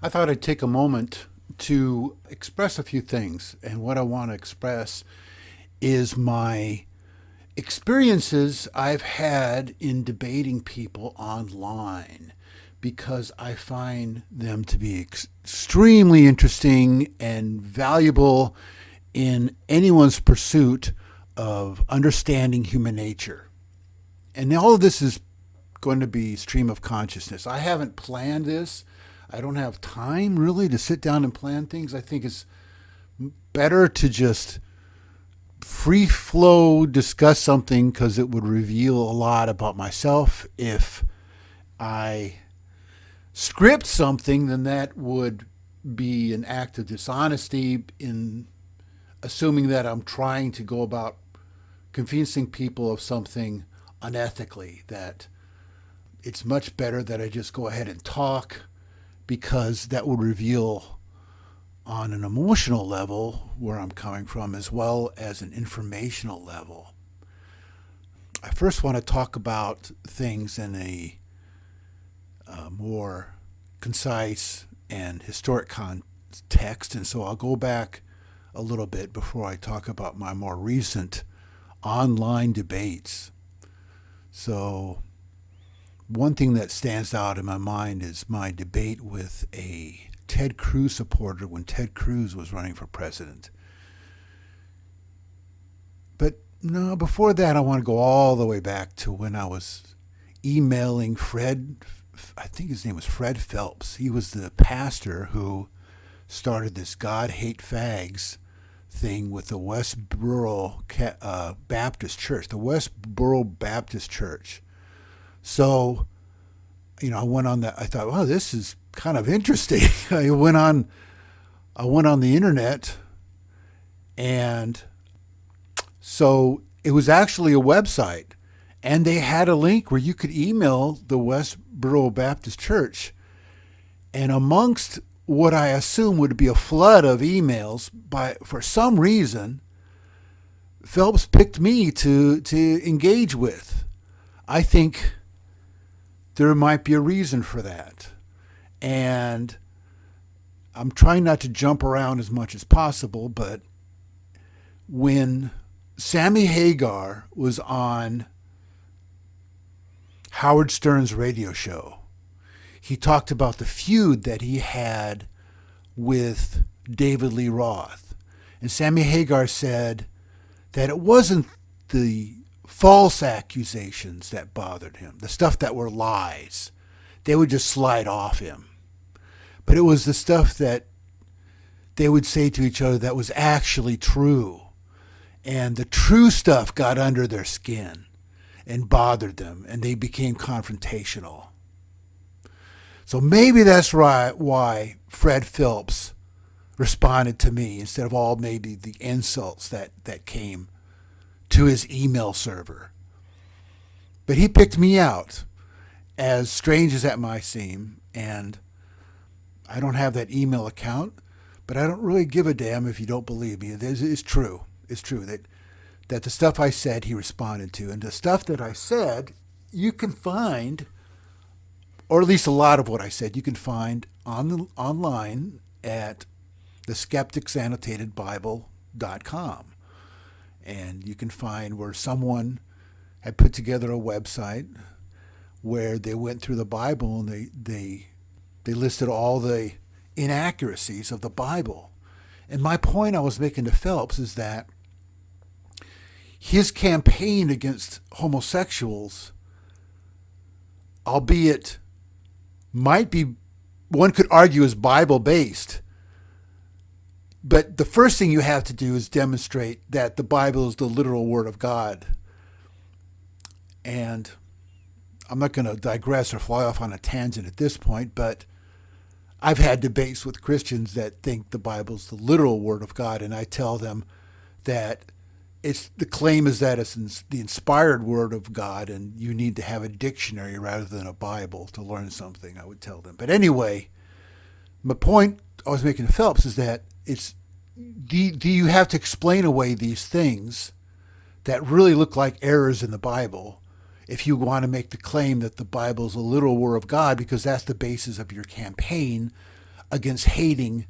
I thought I'd take a moment to express a few things. And what I want to express is my experiences I've had in debating people online because I find them to be extremely interesting and valuable in anyone's pursuit of understanding human nature. And all of this is going to be stream of consciousness. I haven't planned this. I don't have time really to sit down and plan things. I think it's better to just free flow discuss something because it would reveal a lot about myself. If I script something, then that would be an act of dishonesty in assuming that I'm trying to go about convincing people of something unethically, that it's much better that I just go ahead and talk because that would reveal on an emotional level where I'm coming from as well as an informational level. I first want to talk about things in a more concise and historic context, and so I'll go back a little bit before I talk about my more recent online debates. So one thing that stands out in my mind is my debate with a Ted Cruz supporter when Ted Cruz was running for president. But no, before that, I want to go all the way back to when I was emailing Fred, I think his name was Fred Phelps. He was the pastor who started this God Hate Fags thing with the Westboro Baptist Church, the Westboro Baptist Church. So, I went on that. I thought, wow, this is kind of interesting. I went on the internet, and so it was actually a website, and they had a link where you could email the Westboro Baptist Church, and amongst what I assume would be a flood of emails, for some reason, Phelps picked me to engage with. I think there might be a reason for that. And I'm trying not to jump around as much as possible, but when Sammy Hagar was on Howard Stern's radio show, he talked about the feud that he had with David Lee Roth. And Sammy Hagar said that it wasn't the false accusations that bothered him, the stuff that were lies. They would just slide off him. But it was the stuff that they would say to each other that was actually true. And the true stuff got under their skin and bothered them, and they became confrontational. So maybe that's why Fred Phelps responded to me instead of all maybe the insults that came to his email server. But he picked me out, as strange as that might seem, and I don't have that email account, but I don't really give a damn if you don't believe me. It's true. It's true that the stuff I said he responded to, and the stuff that I said you can find, or at least a lot of what I said you can find online at theskepticsannotatedbible.com. And you can find where someone had put together a website where they went through the Bible and they listed all the inaccuracies of the Bible. And my point I was making to Phelps is that his campaign against homosexuals, albeit might be, one could argue, is Bible-based. But the first thing you have to do is demonstrate that the Bible is the literal Word of God. And I'm not going to digress or fly off on a tangent at this point, but I've had debates with Christians that think the Bible is the literal Word of God, and I tell them that the claim is that it's the inspired Word of God, and you need to have a dictionary rather than a Bible to learn something, I would tell them. But anyway, my point I was making to Phelps is that do you have to explain away these things that really look like errors in the Bible if you want to make the claim that the Bible is a literal Word of God, because that's the basis of your campaign against hating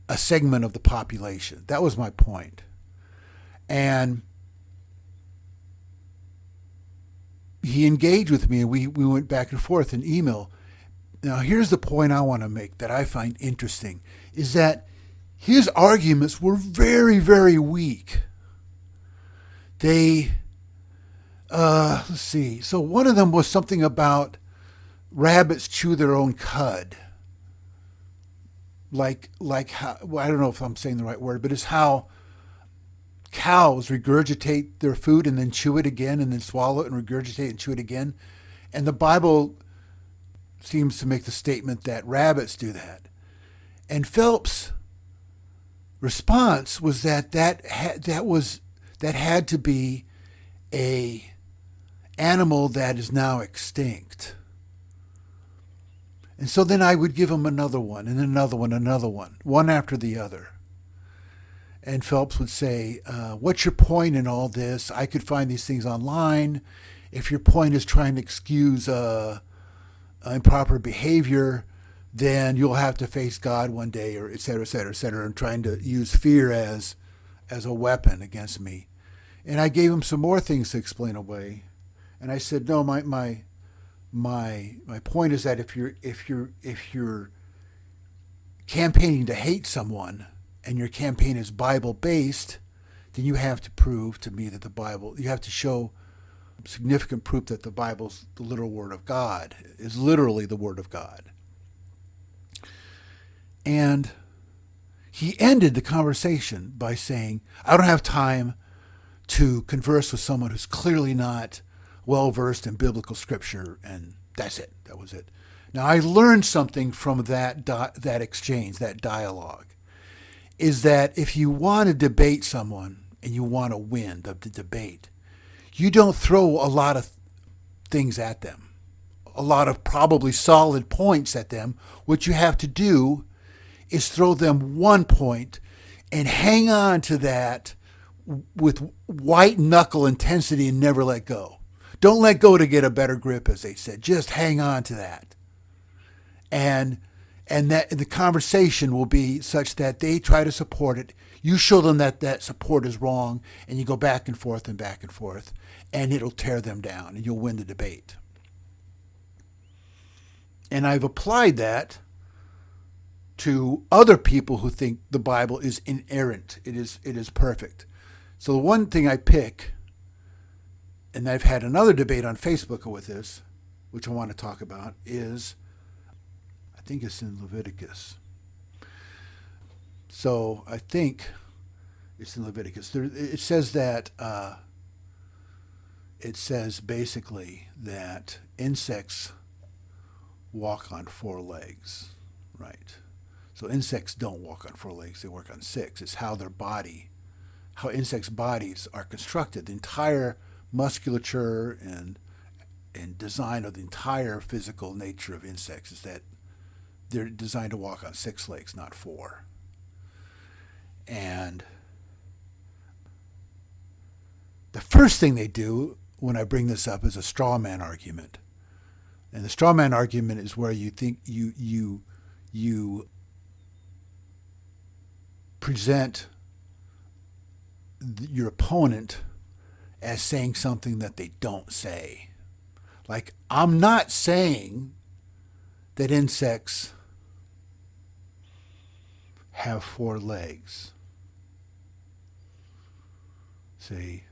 a segment of the population. That was my point. And he engaged with me, and we went back and forth in email. Now, here's the point I want to make that I find interesting, is that his arguments were very, very weak. They, let's see. So one of them was something about rabbits chew their own cud. Like how, well, I don't know if I'm saying the right word, but it's how cows regurgitate their food and then chew it again and then swallow it and regurgitate and chew it again. And the Bible seems to make the statement that rabbits do that. And Phelps' response was that had to be a animal that is now extinct. And so then I would give him another one and another one, one after the other. And Phelps would say, what's your point in all this? I could find these things online. If your point is trying to excuse improper behavior, then you'll have to face God one day, or et cetera, et cetera, et cetera, and trying to use fear as a weapon against me. And I gave him some more things to explain away. And I said, no, my point is that if you're campaigning to hate someone and your campaign is Bible based, then you have to prove to me that the Bible, you have to show significant proof that the Bible's the literal word of God, is literally the word of God. And he ended the conversation by saying, I don't have time to converse with someone who's clearly not well-versed in biblical scripture, and that's it. That was it. Now, I learned something from that exchange, that dialogue, is that if you want to debate someone and you want to win the debate, you don't throw a lot of things at them, a lot of probably solid points at them. What you have to do is throw them one point and hang on to that with white knuckle intensity and never let go. Don't let go to get a better grip, as they said. Just hang on to that. And that the conversation will be such that they try to support it. You show them that support is wrong, and you go back and forth, and it'll tear them down, and you'll win the debate. And I've applied that to other people who think the Bible is inerrant. It is perfect. So the one thing I pick, and I've had another debate on Facebook with this, which I want to talk about, is, I think it's in Leviticus. So I think it's in Leviticus. It says that, it says basically that insects walk on four legs, right? So insects don't walk on four legs, they work on six. It's how insects' bodies are constructed. The entire musculature and design of the entire physical nature of insects is that they're designed to walk on six legs, not four. And the first thing they do when I bring this up is a straw man argument. And the straw man argument is where you think you present your opponent as saying something that they don't say. Like, I'm not saying that insects have four legs. See,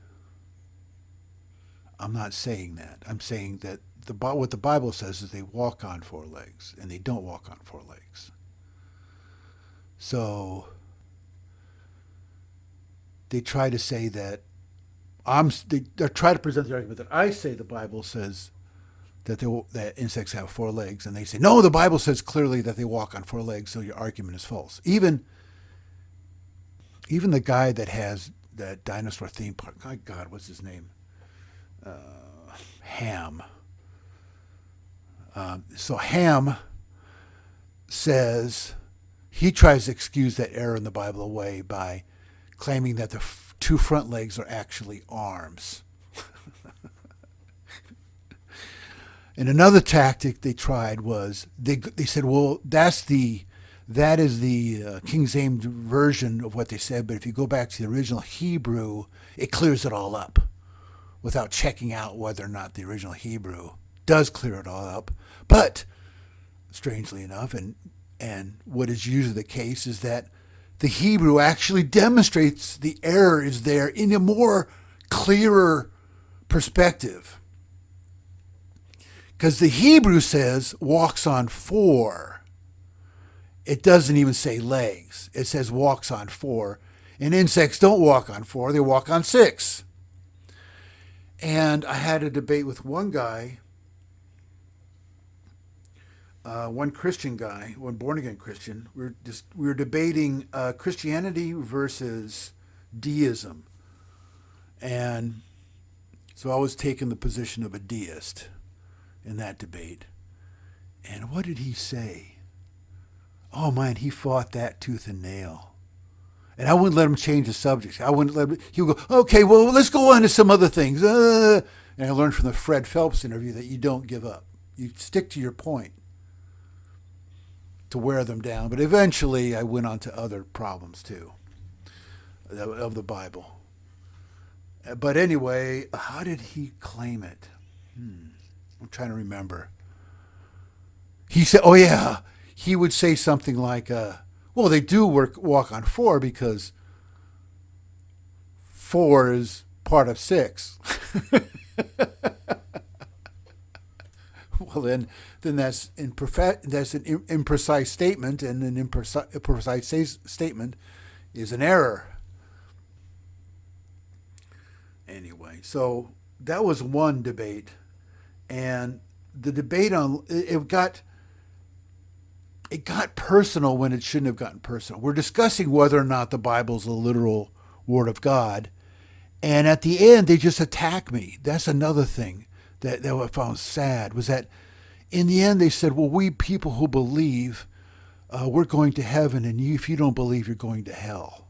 I'm not saying that. I'm saying that what the Bible says is they walk on four legs, and they don't walk on four legs. So they try to say that they try to present the argument that I say the Bible says that insects have four legs, and they say, no, the Bible says clearly that they walk on four legs, so your argument is false. Even the guy that has that dinosaur theme park, my God, what's his name? Ham. So Ham says, he tries to excuse that error in the Bible away by claiming that the two front legs are actually arms. And another tactic they tried was they said, well, that's the That is the King James version of what they said, but if you go back to the original Hebrew, it clears it all up without checking out whether or not the original Hebrew does clear it all up. But strangely enough, and what is usually the case, is that the Hebrew actually demonstrates the error is there in a more clearer perspective. Because the Hebrew says walks on four. It doesn't even say legs. It says walks on four. And insects don't walk on four, they walk on six. And I had a debate with one guy, one Christian guy, one born-again Christian. We were debating Christianity versus deism. And so I was taking the position of a deist in that debate. And what did he say? Oh man, he fought that tooth and nail. And I wouldn't let him change the subject. I wouldn't let him. He would go, okay, well, let's go on to some other things. And I learned from the Fred Phelps interview that you don't give up. You stick to your point to wear them down. But eventually I went on to other problems too of the Bible. But anyway, how did he claim it? I'm trying to remember. He said, oh yeah, he would say something like, well, they do walk on four because four is part of six. Well, then that's an imprecise statement, and an imprecise statement is an error. Anyway, so that was one debate, and the debate on it got personal when it shouldn't have gotten personal. We're discussing whether or not the Bible's a literal word of God. And at the end, they just attack me. That's another thing that I found sad, was that in the end, they said, well, we people who believe, we're going to heaven, and if you don't believe, you're going to hell.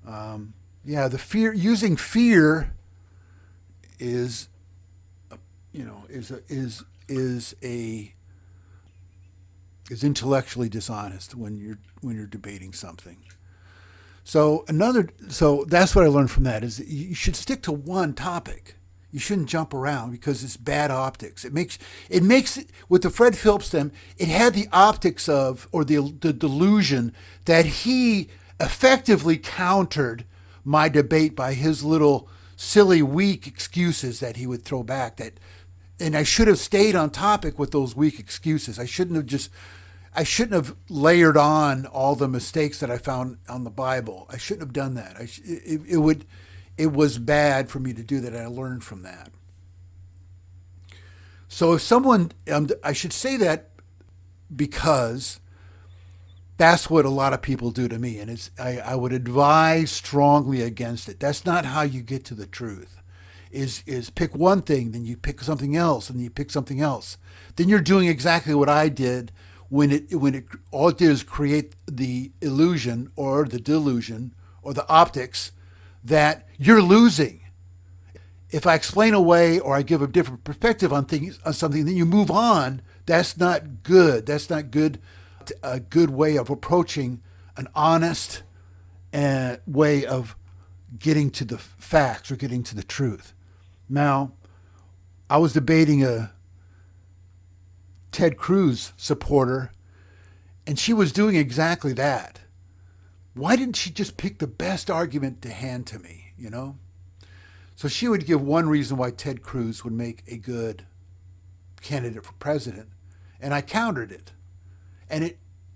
The fear, using fear is intellectually dishonest when you're debating something. So that's what I learned from that, is that you should stick to one topic. You shouldn't jump around because it's bad optics. It makes it with the Fred Phillips thing, it had the optics of, or the delusion that he effectively countered my debate by his little silly weak excuses that he would throw back, and I should have stayed on topic with those weak excuses. I shouldn't have layered on all the mistakes that I found on the Bible. I shouldn't have done that. It was bad for me to do that, and I learned from that. So if someone, I should say that because that's what a lot of people do to me, and I would advise strongly against it. That's not how you get to the truth. Is pick one thing, then you pick something else, and you pick something else. Then you're doing exactly what I did when it all it did is create the illusion or the delusion or the optics that you're losing. If I explain away or I give a different perspective on something, then you move on. That's not good. That's not good. A good way of approaching an honest way of getting to the facts or getting to the truth. Now, I was debating a Ted Cruz supporter, and she was doing exactly that. Why didn't she just pick the best argument to hand to me, So she would give one reason why Ted Cruz would make a good candidate for president, and I countered it.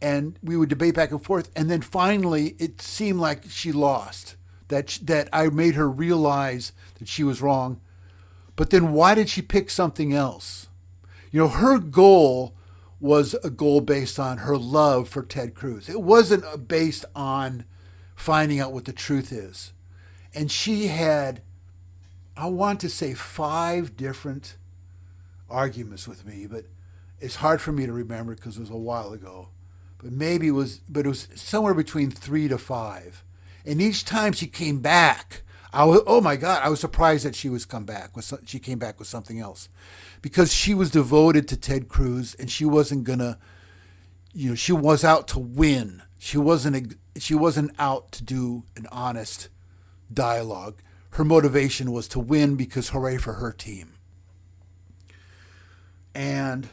And we would debate back and forth, and then finally it seemed like she lost, that I made her realize that she was wrong. But then why did she pick something else? Her goal was a goal based on her love for Ted Cruz. It wasn't based on finding out what the truth is. And she had, I want to say, 5 different arguments with me, but it's hard for me to remember because it was a while ago. But it was somewhere between 3 to 5. And each time she came back, I was surprised that she came back with something else, because she was devoted to Ted Cruz, and she wasn't gonna, she was out to win. She wasn't out to do an honest dialogue. Her motivation was to win because hooray for her team. And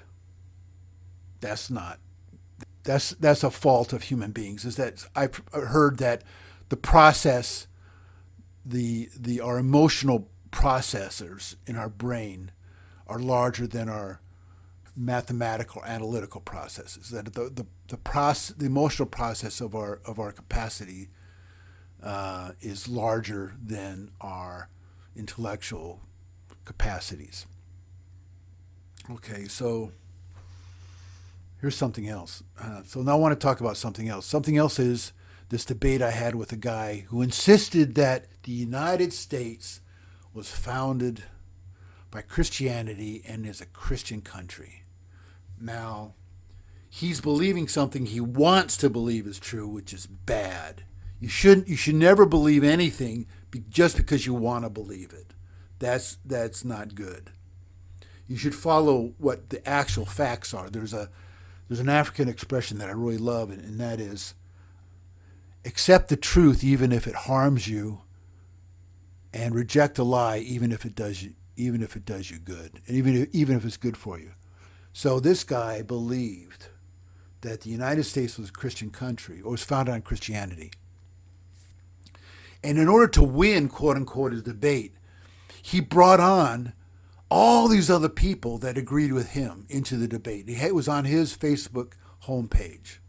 that's a fault of human beings. Is that I've heard that the process, our emotional processors in our brain are larger than our mathematical analytical processes. That the emotional process of our capacity is larger than our intellectual capacities. Okay, so here's something else. So now I want to talk about something else. Something else is this debate I had with a guy who insisted that the United States was founded by Christianity and is a Christian country. Now, he's believing something he wants to believe is true, which is bad. You should never believe anything just because you want to believe it. That's not good. You should follow what the actual facts are. There's an African expression that I really love, and that is, accept the truth even if it harms you, and reject a lie even if it does you good, and even if it's good for you. So this guy believed that the United States was a Christian country, or was founded on Christianity. And in order to win, quote unquote, his debate, he brought on all these other people that agreed with him into the debate. It was on his Facebook homepage,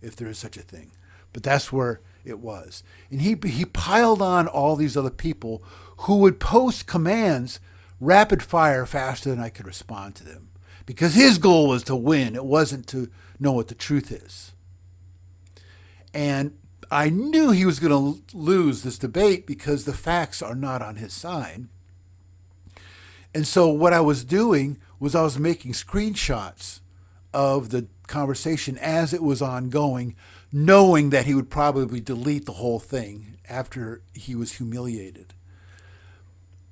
if there is such a thing. But that's where it was. And he piled on all these other people who would post commands rapid fire faster than I could respond to them. Because his goal was to win. It wasn't to know what the truth is. And I knew he was going to lose this debate because the facts are not on his side. And so what I was doing was I was making screenshots of the conversation as it was ongoing, knowing that he would probably delete the whole thing after he was humiliated.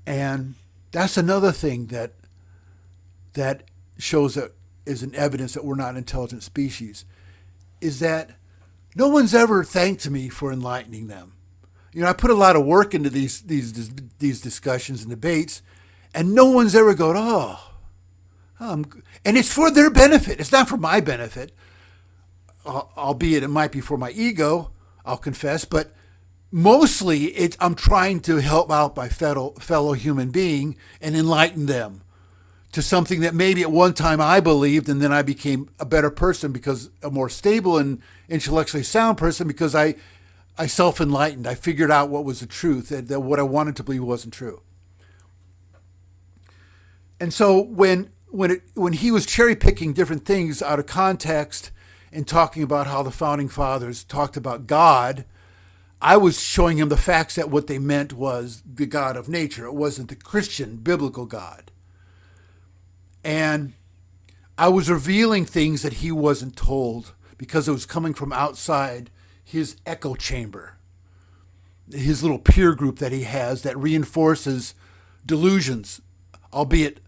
And that's another thing that shows that is an evidence that we're not an intelligent species, is that no one's ever thanked me for enlightening them. I put a lot of work into these discussions and debates, and no one's ever gone, and it's for their benefit. It's not for my benefit, albeit it might be for my ego, I'll confess, but mostly I'm trying to help out my fellow human being and enlighten them to something that maybe at one time I believed, and then I became a better person, because a more stable and intellectually sound person, because I self-enlightened. I figured out what was the truth, that what I wanted to believe wasn't true. And so when he was cherry picking different things out of context and talking about how the founding fathers talked about God, I was showing him the facts that what they meant was the God of nature. It wasn't the Christian biblical God. And I was revealing things that he wasn't told because it was coming from outside his echo chamber, his little peer group that he has that reinforces delusions, albeit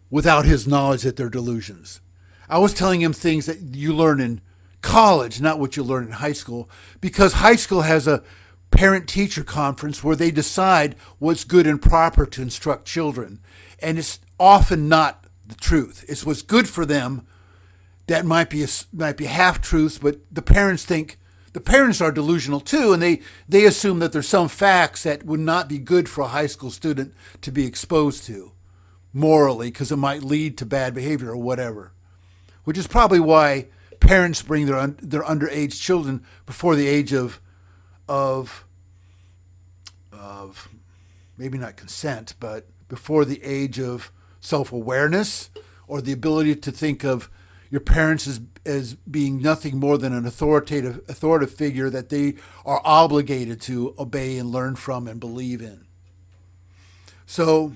without his knowledge that they're delusions. I was telling him things that you learn in college, not what you learn in high school, because high school has a parent-teacher conference where they decide what's good and proper to instruct children. And it's often not the truth. It's what's good for them that might be half truths, but the parents are delusional too, and they assume that there's some facts that would not be good for a high school student to be exposed to morally, because it might lead to bad behavior or whatever. Which is probably why parents bring their underage children before the age of maybe not consent, but before the age of self-awareness, or the ability to think of your parents as being nothing more than an authoritative figure that they are obligated to obey and learn from and believe in. So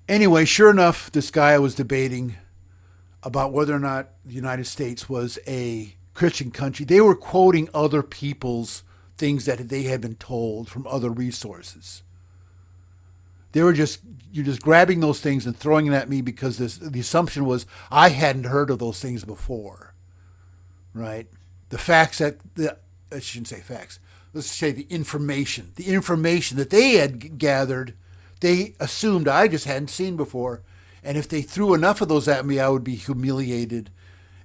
anyway, sure enough, this guy I was debating about whether or not the United States was a Christian country, they were quoting other people's things that they had been told from other resources. They were just you're just grabbing those things and throwing them at me because the assumption was I hadn't heard of those things before, right? The facts I shouldn't say facts. Let's say the information that they had gathered, they assumed I just hadn't seen before, and if they threw enough of those at me, I would be humiliated.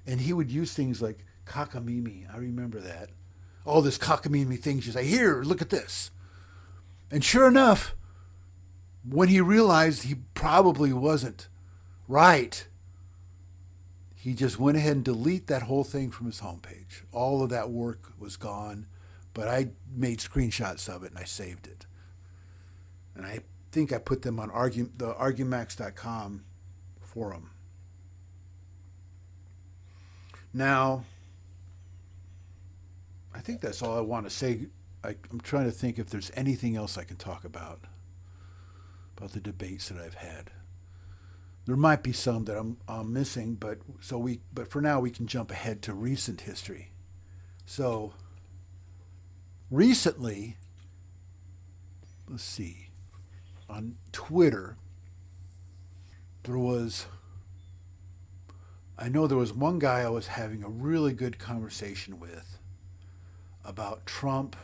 And he would use things like cockamamie. I remember that. All this cockamamie things. You say, here, look at this. And sure enough, when he realized he probably wasn't right, he just went ahead and deleted that whole thing from his homepage. All of that work was gone, but I made screenshots of it and I saved it. And I think I put them on the Argumax.com forum. Now, I think that's all I want to say. I'm trying to think if there's anything else I can talk about the debates that I've had. There might be some that I'm missing, but for now we can jump ahead to recent history. So recently, let's see, on Twitter, I know there was one guy I was having a really good conversation with about Trump.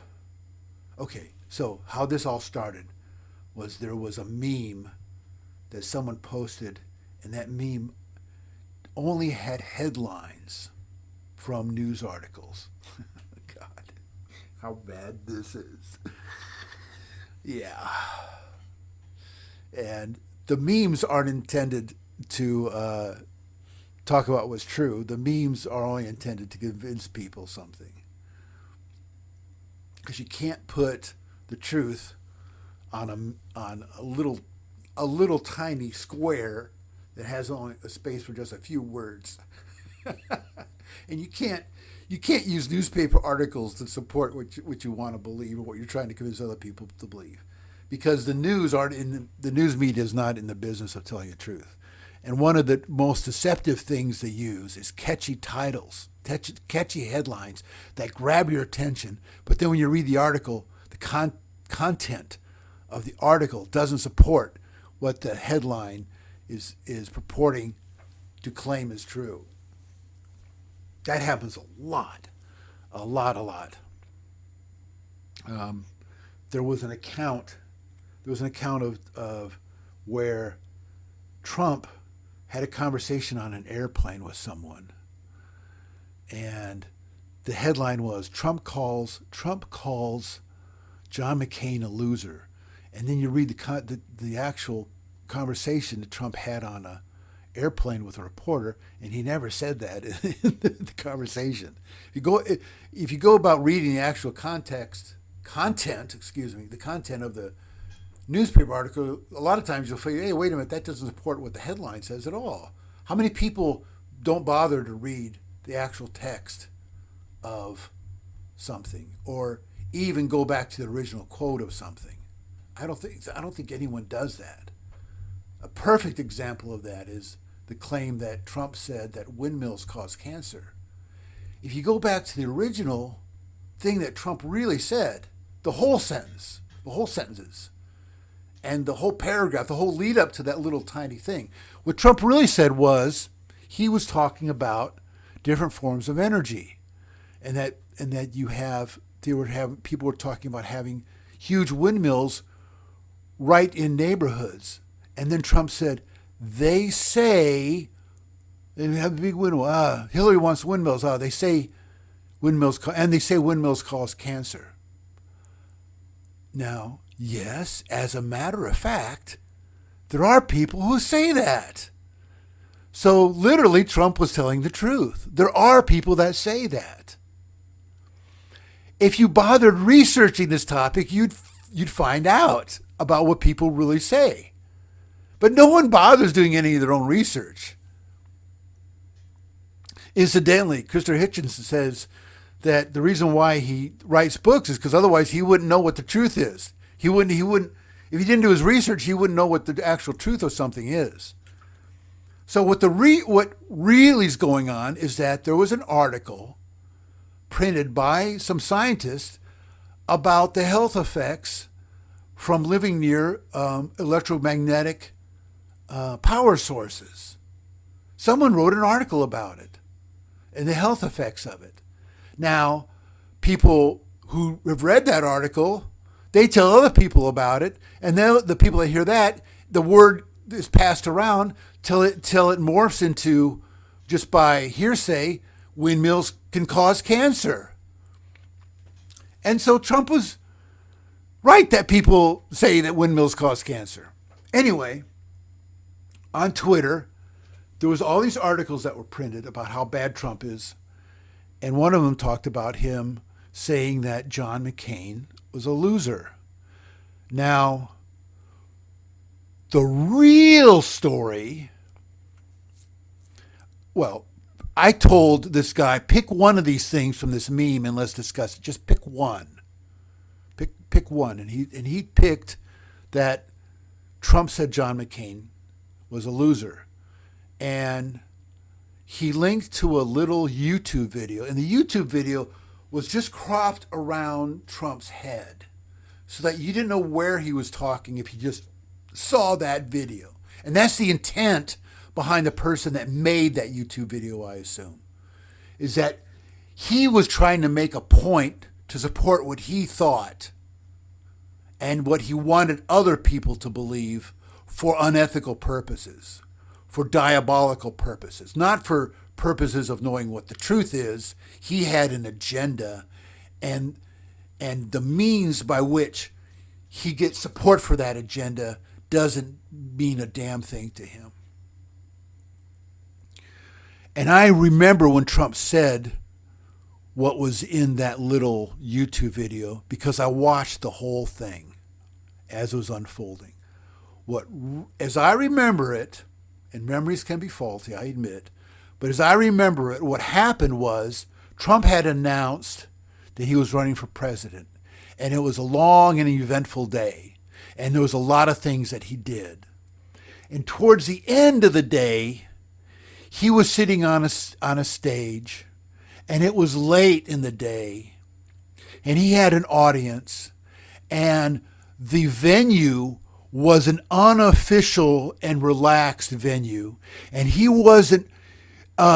Okay, so how this all started was there was a meme that someone posted, and that meme only had headlines from news articles. God, how bad this is. Yeah. And the memes aren't intended to talk about what's true. The memes are only intended to convince people something. Because you can't put the truth on a little tiny square that has only a space for just a few words. And you can't use newspaper articles to support what you want to believe or what you're trying to convince other people to believe, because the news media is not in the business of telling the truth. And one of the most deceptive things they use is catchy titles, catchy headlines that grab your attention. But then when you read the article, the content of the article doesn't support what the headline is purporting to claim is true. That happens a lot. There was an account of where Trump had a conversation on an airplane with someone, and the headline was Trump calls John McCain a loser. And then you read the actual conversation that Trump had on a airplane with a reporter, and he never said that in the conversation. If you go about reading the actual content of the newspaper article, a lot of times you'll figure, hey, wait a minute, that doesn't support what the headline says at all. How many people don't bother to read the actual text of something, or even go back to the original quote of something? I don't think anyone does that. A perfect example of that is the claim that Trump said that windmills cause cancer. If you go back to the original thing that Trump really said, the whole sentences, and the whole paragraph, the whole lead up to that little tiny thing, what Trump really said was he was talking about different forms of energy, and that people were talking about having huge windmills right in neighborhoods. And then Trump said, they say, they have a big windmill. Hillary wants windmills. They say windmills cause cancer. Now, yes, as a matter of fact, there are people who say that. So literally, Trump was telling the truth. There are people that say that. If you bothered researching this topic, you'd find out about what people really say. But no one bothers doing any of their own research. Incidentally, Christopher Hitchens says that the reason why he writes books is because otherwise he wouldn't know what the truth is. He wouldn't. If he didn't do his research, he wouldn't know what the actual truth of something is. So what really is going on is that there was an article printed by some scientists about the health effects from living near electromagnetic power sources. Someone wrote an article about it and the health effects of it. Now, people who have read that article, they tell other people about it, and then the people that hear that, the word is passed around till it morphs into, just by hearsay, windmills can cause cancer. And so Trump was right that people say that windmills cause cancer. Anyway, on Twitter, there was all these articles that were printed about how bad Trump is. And one of them talked about him saying that John McCain was a loser. Now, the real story, well, I told this guy, pick one of these things from this meme and let's discuss it. Just pick one. Pick one. And he picked that Trump said John McCain was a loser. And he linked to a little YouTube video. And the YouTube video was just cropped around Trump's head so that you didn't know where he was talking if you just saw that video. And that's the intent behind the person that made that YouTube video, I assume, is that he was trying to make a point to support what he thought and what he wanted other people to believe for unethical purposes, for diabolical purposes, not for purposes of knowing what the truth is. He had an agenda, and the means by which he gets support for that agenda doesn't mean a damn thing to him. And I remember when Trump said what was in that little YouTube video because I watched the whole thing as it was unfolding. As I remember it, and memories can be faulty, I admit, but as I remember it, what happened was Trump had announced that he was running for president, and it was a long and eventful day, and there was a lot of things that he did. And towards the end of the day, he was sitting on a stage, and it was late in the day, and he had an audience, and the venue was an unofficial and relaxed venue, and he wasn't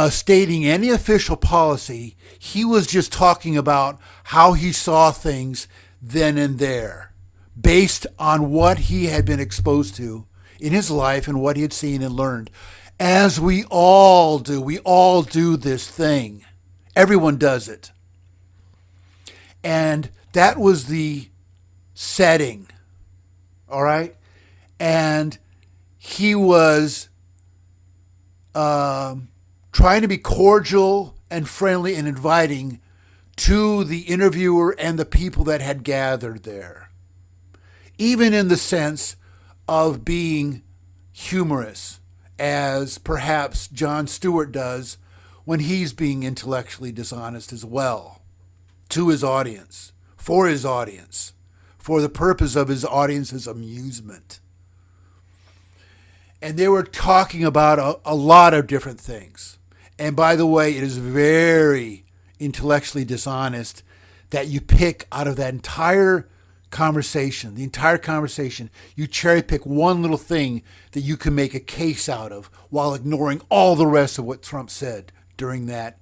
stating any official policy. He was just talking about how he saw things then and there, based on what he had been exposed to in his life and what he had seen and learned. As we all do. We all do this thing. Everyone does it. And that was the setting. All right? And he was trying to be cordial and friendly and inviting to the interviewer and the people that had gathered there. Even in the sense of being humorous, as perhaps Jon Stewart does when he's being intellectually dishonest as well, to his audience, for the purpose of his audience's amusement. And they were talking about a lot of different things. And by the way, it is very intellectually dishonest that you pick out of that entire conversation, you cherry pick one little thing that you can make a case out of while ignoring all the rest of what Trump said during that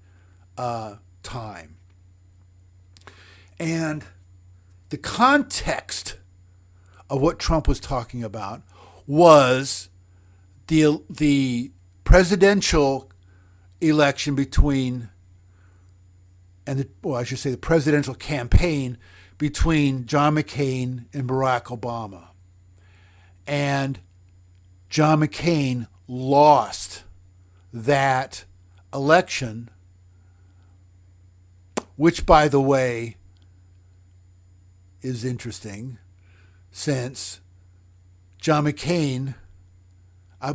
time. And the context of what Trump was talking about was the presidential election between, the presidential campaign between John McCain and Barack Obama. And John McCain lost that election, which, by the way, is interesting, since John McCain,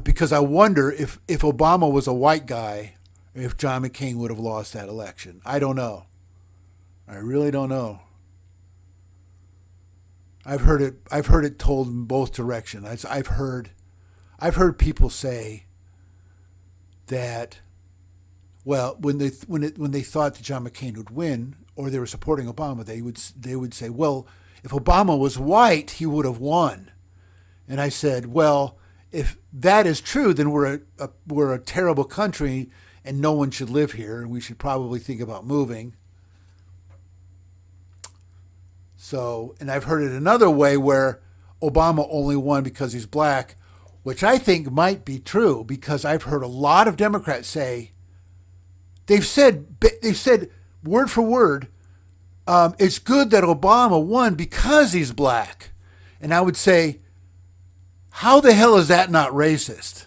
because I wonder if Obama was a white guy, if John McCain would have lost that election. I don't know. I really don't know. I've heard it told in both directions. I've heard people say that, well, when they thought that John McCain would win, or they were supporting Obama, they would say, well, if Obama was white, he would have won. And I said, well, if that is true, then we're a terrible country and no one should live here and we should probably think about moving. So, and I've heard it another way where Obama only won because he's black, which I think might be true because I've heard a lot of Democrats say, they've said word for word, it's good that Obama won because he's black. And I would say, how the hell is that not racist?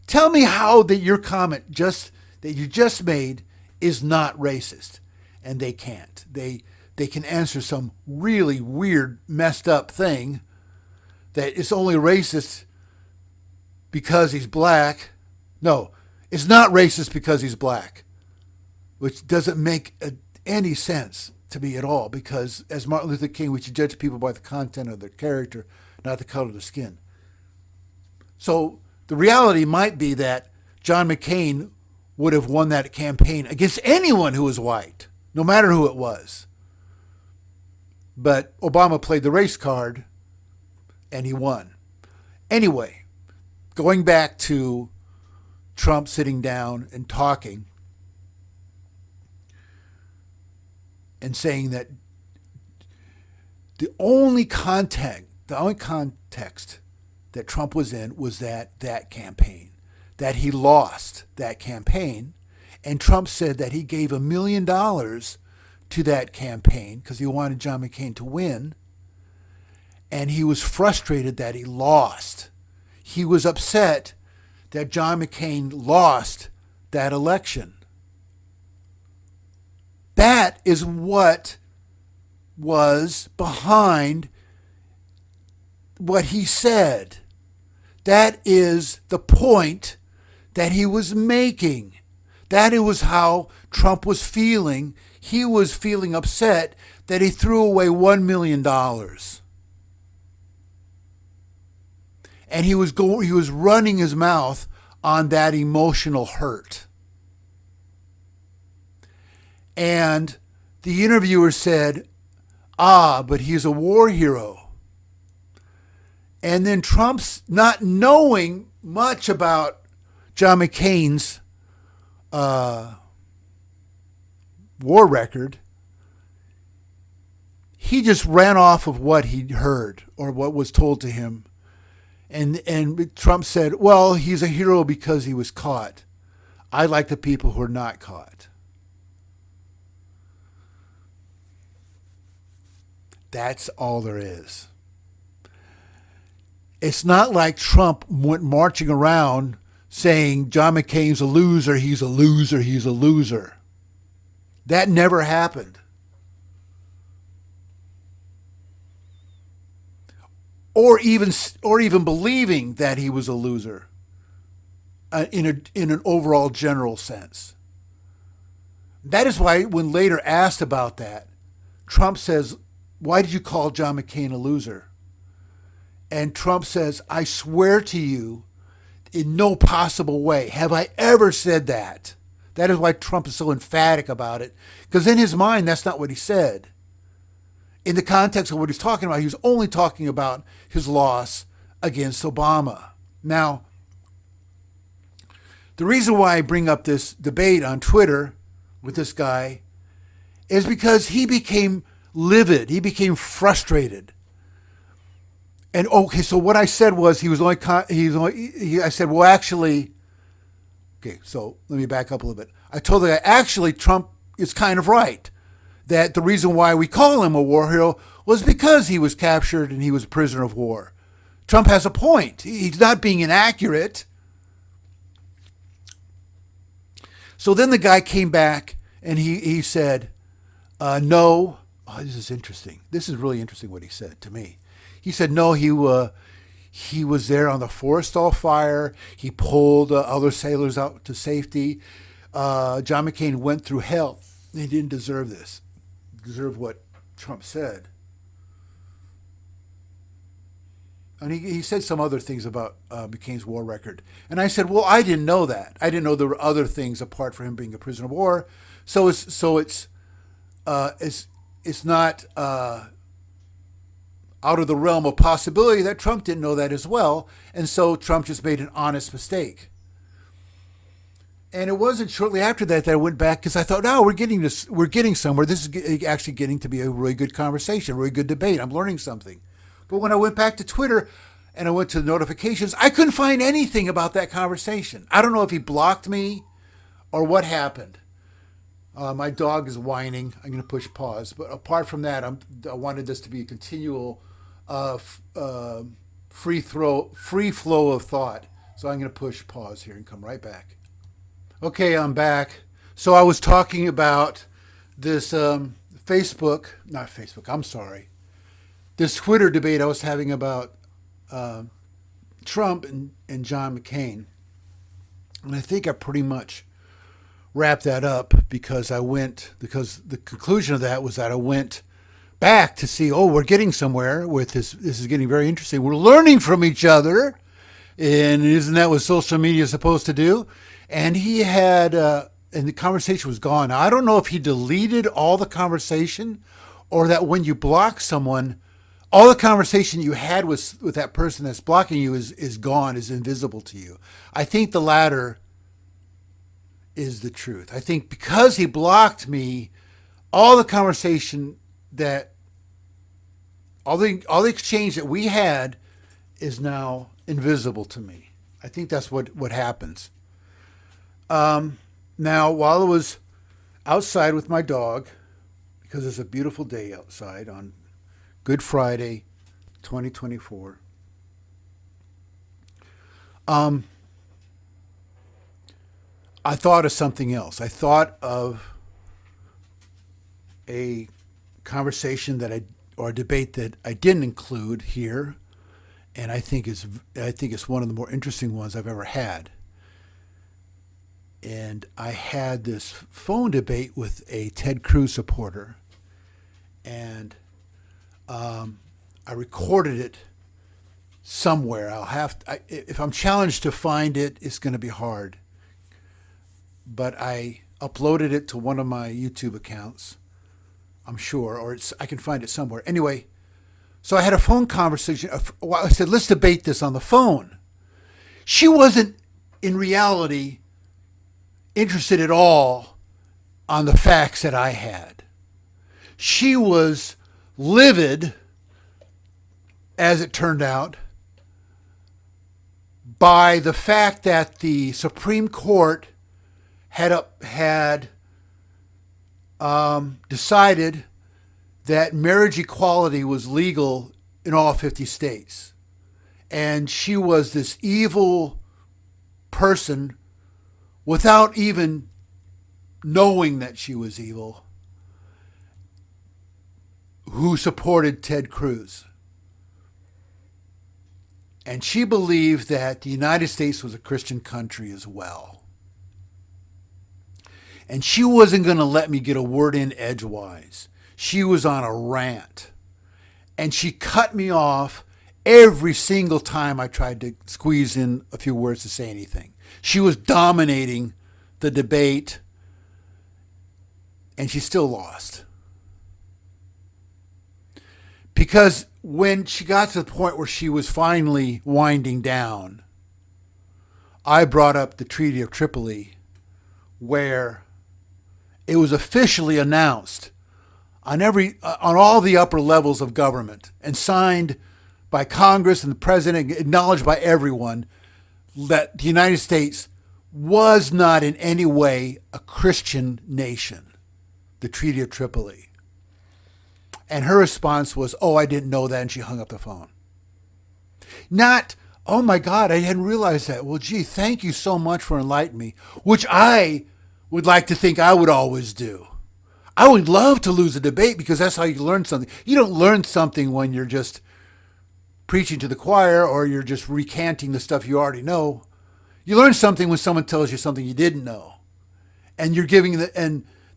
Tell me how that your comment that you just made is not racist. And they can't. They can answer some really weird, messed up thing that it's only racist because he's black. No, it's not racist because he's black, which doesn't make any sense to me at all because, as Martin Luther King, we should judge people by the content of their character, not the color of their skin. So the reality might be that John McCain would have won that campaign against anyone who was white, no matter who it was. But Obama played the race card and he won. Anyway, going back to Trump sitting down and talking and saying that the only context that Trump was in was that campaign, that he lost that campaign. And Trump said that he gave $1 million to that campaign because he wanted John McCain to win. And he was frustrated that he lost. He was upset that John McCain lost that election. That is what was behind what he said. That is the point that he was making. That it was how Trump was feeling. He was feeling upset that he threw away $1 million. And he was running his mouth on that emotional hurt. And the interviewer said, but he's a war hero. And then Trump's, not knowing much about John McCain's war record, he just ran off of what he'd heard or what was told to him. And Trump said, well, he's a hero because he was caught. I like the people who are not caught. That's all there is. It's not like Trump went marching around saying John McCain's a loser, he's a loser, he's a loser. That never happened. Or even believing that he was a loser in an overall general sense. That is why when later asked about that, Trump says, why did you call John McCain a loser? And Trump says, I swear to you, in no possible way have I ever said that. That is why Trump is so emphatic about it, because in his mind, that's not what he said. In the context of what he's talking about, he was only talking about his loss against Obama. Now, the reason why I bring up this debate on Twitter with this guy is because he became livid. He became frustrated. And okay, so what I said was I said, well, actually, okay, so let me back up a little bit. I told the guy, actually, Trump is kind of right. That the reason why we call him a war hero was because he was captured and he was a prisoner of war. Trump has a point. He's not being inaccurate. So then the guy came back and he said, no. Oh, this is interesting. This is really interesting what he said to me. He said, no, he was there on the Forrestal fire. He pulled other sailors out to safety. John McCain went through hell. He didn't deserve this. Deserve what Trump said. And he said some other things about McCain's war record. And I said, well, I didn't know that. I didn't know there were other things apart from him being a prisoner of war. So it's not out of the realm of possibility that Trump didn't know that as well. And so Trump just made an honest mistake. And it wasn't shortly after that I went back because I thought, no, we're getting somewhere. This is actually getting to be a really good conversation, a really good debate. I'm learning something. But when I went back to Twitter and I went to the notifications, I couldn't find anything about that conversation. I don't know if he blocked me or what happened. My dog is whining. I'm going to push pause. But apart from that, I wanted this to be a continual free flow of thought. So I'm going to push pause here and come right back. Okay, I'm back. So I was talking about this this Twitter debate I was having about Trump and John McCain. And I think I pretty much wrapped that up because the conclusion of that was that I went back to see, we're getting somewhere with this. This is getting very interesting. We're learning from each other. And isn't that what social media is supposed to do? And he had, and the conversation was gone. Now, I don't know if he deleted all the conversation or that when you block someone, all the conversation you had with that person that's blocking you is gone, is invisible to you. I think the latter is the truth. I think because he blocked me, all the conversation all the exchange that we had is now invisible to me. I think that's what happens. Now, while I was outside with my dog, because it's a beautiful day outside on Good Friday, 2024, I thought of something else. I thought of a conversation or a debate that I didn't include here, and I think it's one of the more interesting ones I've ever had. And I had this phone debate with a Ted Cruz supporter, and I recorded it somewhere. If I'm challenged to find it, it's going to be hard. But I uploaded it to one of my YouTube accounts, I'm sure, or I can find it somewhere. Anyway, so I had a phone conversation. I said, let's debate this on the phone. She wasn't, in reality, interested at all on the facts that I had. She was livid, as it turned out, by the fact that the Supreme Court had decided that marriage equality was legal in all 50 states. And she was this evil person without even knowing that she was evil, who supported Ted Cruz. And she believed that the United States was a Christian country as well. And she wasn't going to let me get a word in edgewise. She was on a rant. And she cut me off every single time I tried to squeeze in a few words to say anything. She was dominating the debate, and she still lost. Because when she got to the point where she was finally winding down, I brought up the Treaty of Tripoli, where it was officially announced on all the upper levels of government and signed by Congress and the president, acknowledged by everyone, that the United States was not in any way a Christian nation, the Treaty of Tripoli. And her response was, I didn't know that, and she hung up the phone. Not, oh my God, I hadn't realized that. Well, gee, thank you so much for enlightening me, which I would like to think I would always do. I would love to lose a debate because that's how you learn something. You don't learn something when you're just preaching to the choir or you're just recanting the stuff you already know. You learn something when someone tells you something you didn't know. And you're giving if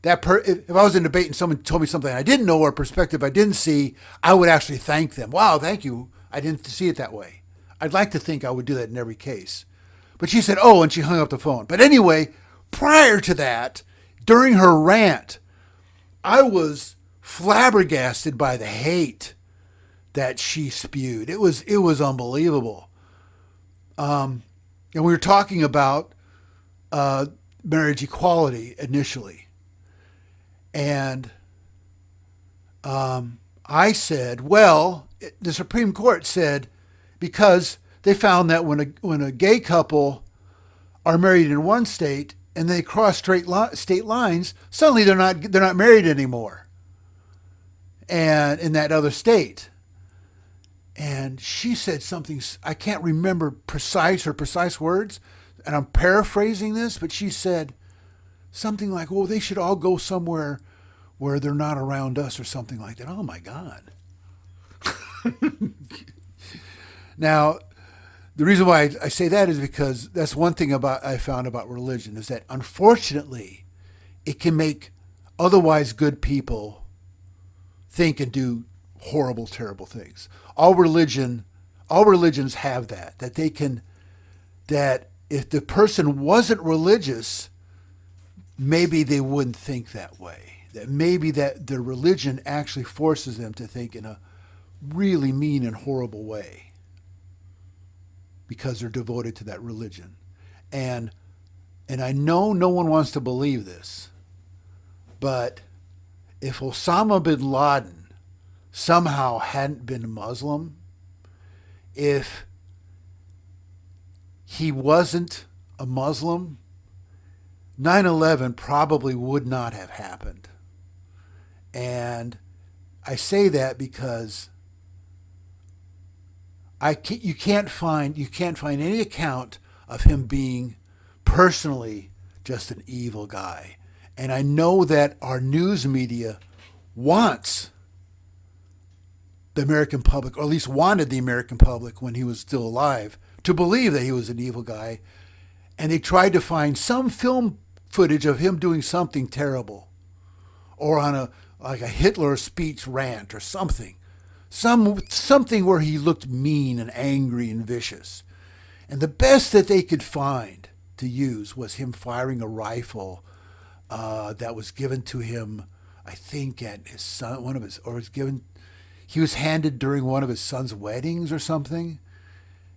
I was in a debate and someone told me something I didn't know or a perspective I didn't see, I would actually thank them. Wow, thank you. I didn't see it that way. I'd like to think I would do that in every case. But she said, and she hung up the phone. But anyway, prior to that, during her rant, I was flabbergasted by the hate that she spewed. It was unbelievable. And we were talking about marriage equality initially, and I said, well, the Supreme Court said because they found that when a gay couple are married in one state and they cross state lines, suddenly they're not married anymore, and in that other state. And she said something, I can't remember her precise words, and I'm paraphrasing this, but she said something like, well, they should all go somewhere where they're not around us or something like that. Oh my God. Now, the reason why I say that is because that's one thing I found about religion is that unfortunately it can make otherwise good people think and do horrible, terrible things. All religions have that that if the person wasn't religious, maybe they wouldn't think that way. That maybe that their religion actually forces them to think in a really mean and horrible way because they're devoted to that religion. And I know no one wants to believe this, but if Osama bin Laden somehow hadn't been Muslim, if he wasn't a Muslim, 9/11 probably would not have happened. And I say that because you can't find any account of him being personally just an evil guy. And I know that our news media wants the American public, or at least wanted the American public when he was still alive, to believe that he was an evil guy. And they tried to find some film footage of him doing something terrible, or on a Hitler speech rant or something. Something where he looked mean and angry and vicious. And the best that they could find to use was him firing a rifle that was given to him, I think, at his son, he was handed during one of his son's weddings or something.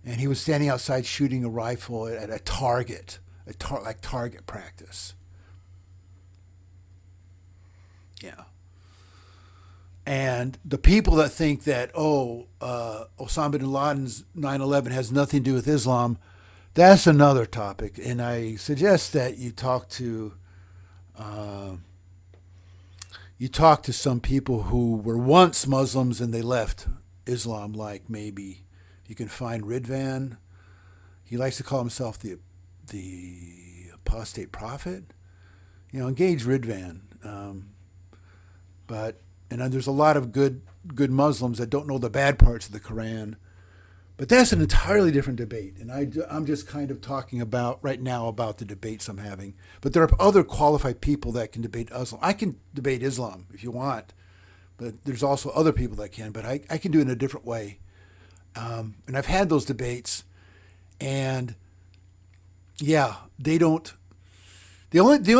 And he was standing outside shooting a rifle at a target, like target practice. Yeah. And the people that think that, Osama bin Laden's 9/11 has nothing to do with Islam, that's another topic. And I suggest that you talk to some people who were once Muslims and they left Islam, like maybe you can find Ridvan. He likes to call himself the apostate prophet. Engage Ridvan. And there's a lot of good Muslims that don't know the bad parts of the Quran. But that's an entirely different debate. And I'm just kind of talking right now about the debates I'm having. But there are other qualified people that can debate Islam. I can debate Islam if you want. But there's also other people that can. But I can do it in a different way. And I've had those debates. And yeah, they only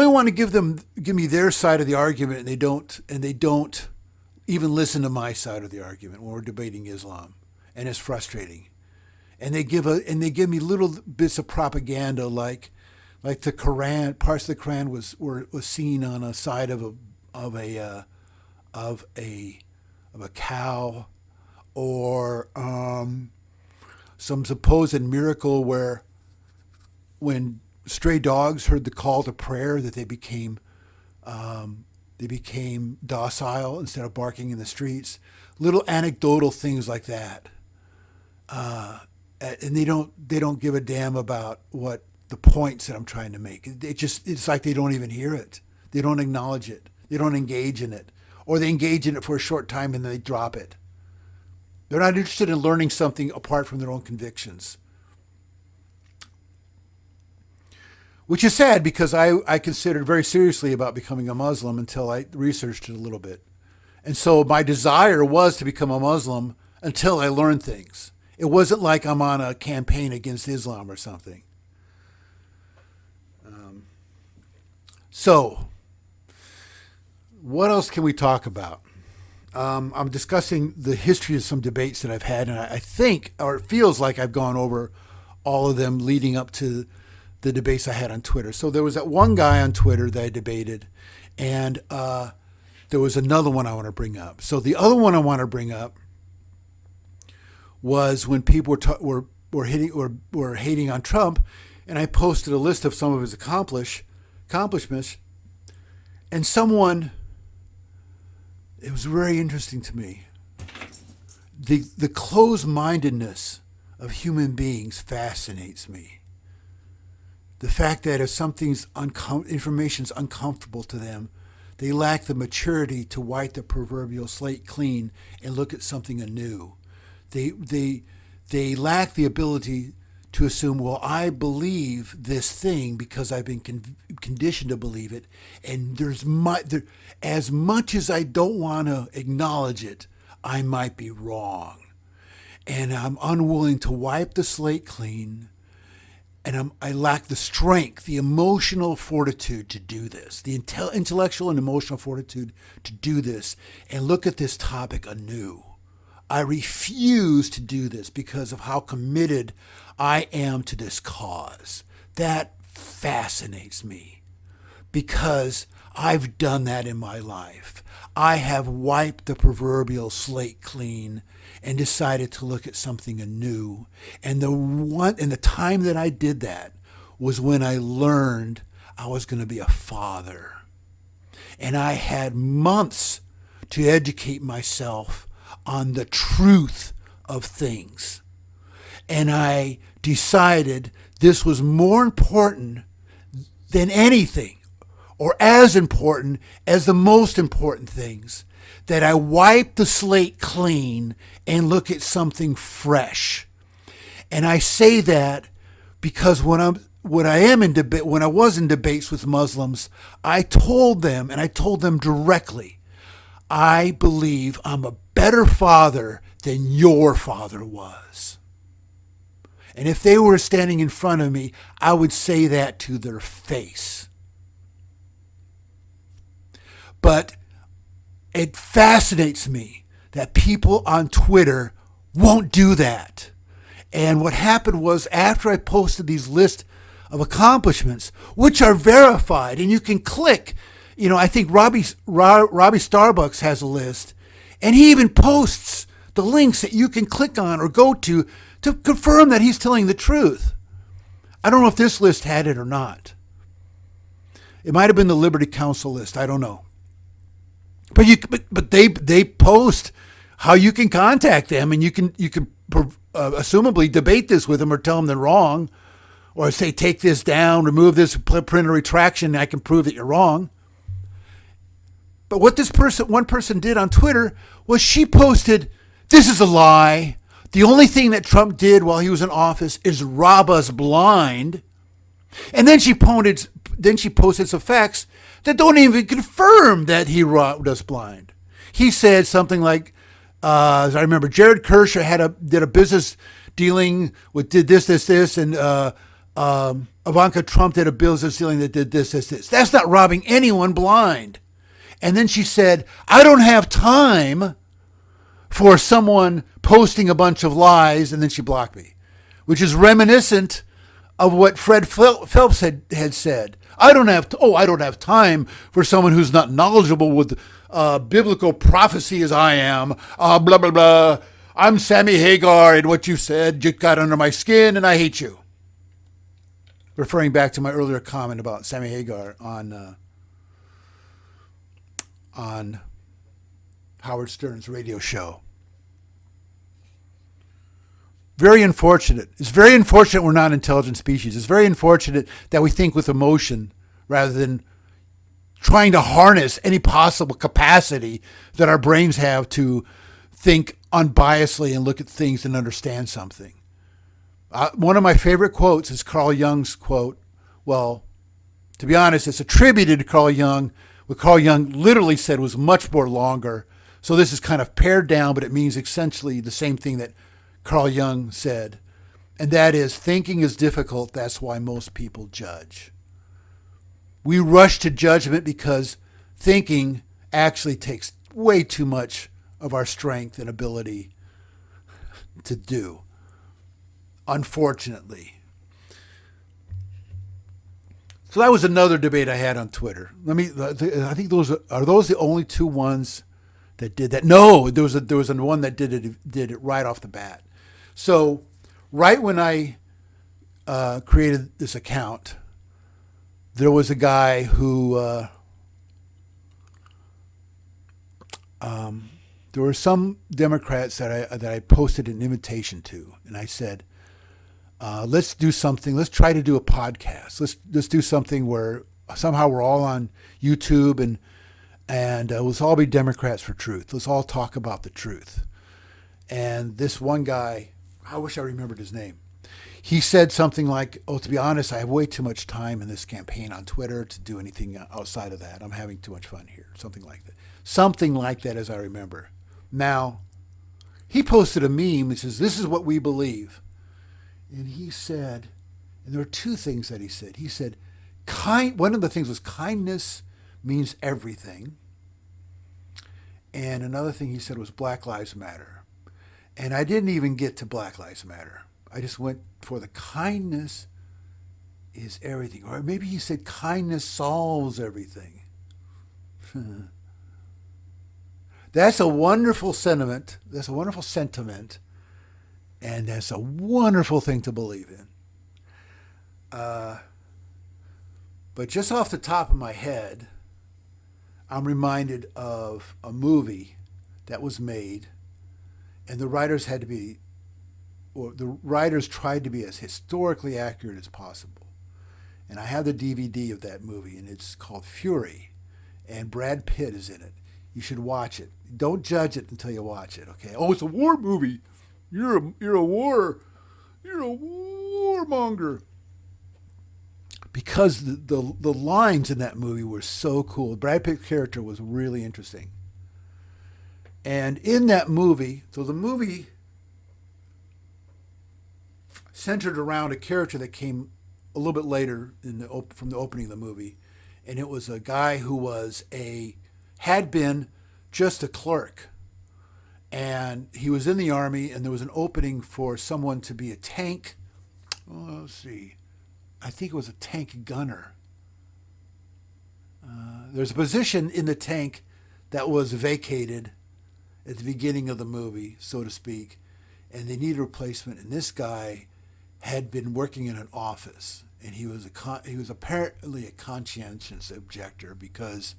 want to give me their side of the argument, and they don't even listen to my side of the argument when we're debating Islam. And it's frustrating. And they give me little bits of propaganda like the Quran, parts of the Quran was seen on a side of a cow, or some supposed miracle where when stray dogs heard the call to prayer that they became docile instead of barking in the streets. Little anecdotal things like that. And they don't give a damn about what the points that I'm trying to make. It's like they don't even hear it. They don't acknowledge it. They don't engage in it. Or they engage in it for a short time and then they drop it. They're not interested in learning something apart from their own convictions. Which is sad, because I considered very seriously about becoming a Muslim until I researched it a little bit. And so my desire was to become a Muslim until I learned things. It wasn't like I'm on a campaign against Islam or something. So, what else can we talk about? I'm discussing the history of some debates that I've had, and I think, or it feels like I've gone over all of them leading up to the debates I had on Twitter. So there was that one guy on Twitter that I debated, and there was another one I want to bring up. So the other one I want to bring up was when people were hating on Trump, and I posted a list of some of his accomplishments, and someone, it was very interesting to me. The closed-mindedness of human beings fascinates me. The fact that if information's uncomfortable to them, they lack the maturity to wipe the proverbial slate clean and look at something anew. They lack the ability to assume, well, I believe this thing because I've been conditioned to believe it, and as much as I don't want to acknowledge it, I might be wrong, and I'm unwilling to wipe the slate clean, and I lack the strength, the emotional fortitude to do this, the intellectual and emotional fortitude to do this and look at this topic anew. I refuse to do this because of how committed I am to this cause. That fascinates me because I've done that in my life. I have wiped the proverbial slate clean and decided to look at something anew. And the time that I did that was when I learned I was going to be a father. And I had months to educate myself on the truth of things. And I decided this was more important than anything, or as important as the most important things, that I wipe the slate clean and look at something fresh. And I say that because when I was in debates with Muslims, I told them, and I told them directly, I believe I'm a better father than your father was. And if they were standing in front of me, I would say that to their face. But it fascinates me that people on Twitter won't do that. And what happened was, after I posted these lists of accomplishments, which are verified, and you can click, I think Robbie Starbucks has a list, and he even posts the links that you can click on or go to confirm that he's telling the truth. I don't know if this list had it or not. It might have been the Liberty Counsel list. I don't know. But they post how you can contact them, and you can assumably debate this with them or tell them they're wrong, or say take this down, remove this, print a retraction, and I can prove that you're wrong. But what one person did on Twitter was she posted, "This is a lie. The only thing that Trump did while he was in office is rob us blind." And then she posted some facts that don't even confirm that he robbed us blind. He said something like, as I remember, Jared Kushner did a business dealing did this, and Ivanka Trump did a business dealing that did this. That's not robbing anyone blind. And then she said, I don't have time for someone posting a bunch of lies, and then she blocked me, which is reminiscent of what Fred Phelps had said. I don't have time for someone who's not knowledgeable with biblical prophecy as I am. Blah, blah, blah. I'm Sammy Hagar, and what you said just got under my skin, and I hate you. Referring back to my earlier comment about Sammy Hagar on Howard Stern's radio show. Very unfortunate. It's very unfortunate we're not an intelligent species. It's very unfortunate that we think with emotion rather than trying to harness any possible capacity that our brains have to think unbiasedly and look at things and understand something. One of my favorite quotes is Carl Jung's quote. Well, to be honest, it's attributed to Carl Jung. What Carl Jung literally said was much more longer. So this is kind of pared down, but it means essentially the same thing that Carl Jung said. And that is, thinking is difficult. That's why most people judge. We rush to judgment because thinking actually takes way too much of our strength and ability to do. Unfortunately. So that was another debate I had on Twitter. I think are those the only two ones that did that? No, there was one that did it right off the bat. So right when I created this account, there was a guy who there were some Democrats that I posted an invitation to, and I said, let's do something. Let's try to do a podcast. Let's do something where somehow we're all on YouTube and let's all be Democrats for truth. Let's all talk about the truth. And this one guy, I wish I remembered his name. He said something like, "Oh, to be honest, I have way too much time in this campaign on Twitter to do anything outside of that. I'm having too much fun here." Something like that. Something like that, as I remember. Now, he posted a meme that says, "This is what we believe." And he said, and there are two things that he said. He said, one of the things was kindness means everything. And another thing he said was Black Lives Matter. And I didn't even get to Black Lives Matter. I just went for the kindness is everything. Or maybe he said kindness solves everything. That's a wonderful sentiment. That's a wonderful sentiment. And that's a wonderful thing to believe in. But just off the top of my head, I'm reminded of a movie that was made, and the writers tried to be as historically accurate as possible. And I have the DVD of that movie, and it's called Fury, and Brad Pitt is in it. You should watch it. Don't judge it until you watch it, okay? Oh, it's a war movie. You're a warmonger. Because the lines in that movie were so cool. Brad Pitt's character was really interesting. And in that movie, so the movie centered around a character that came a little bit later from the opening of the movie, and it was a guy who had been just a clerk. And he was in the Army, and there was an opening for someone to be a tank. Oh, let's see. I think it was a tank gunner. There's a position in the tank that was vacated at the beginning of the movie, so to speak, and they needed a replacement. And this guy had been working in an office, and he was apparently a conscientious objector because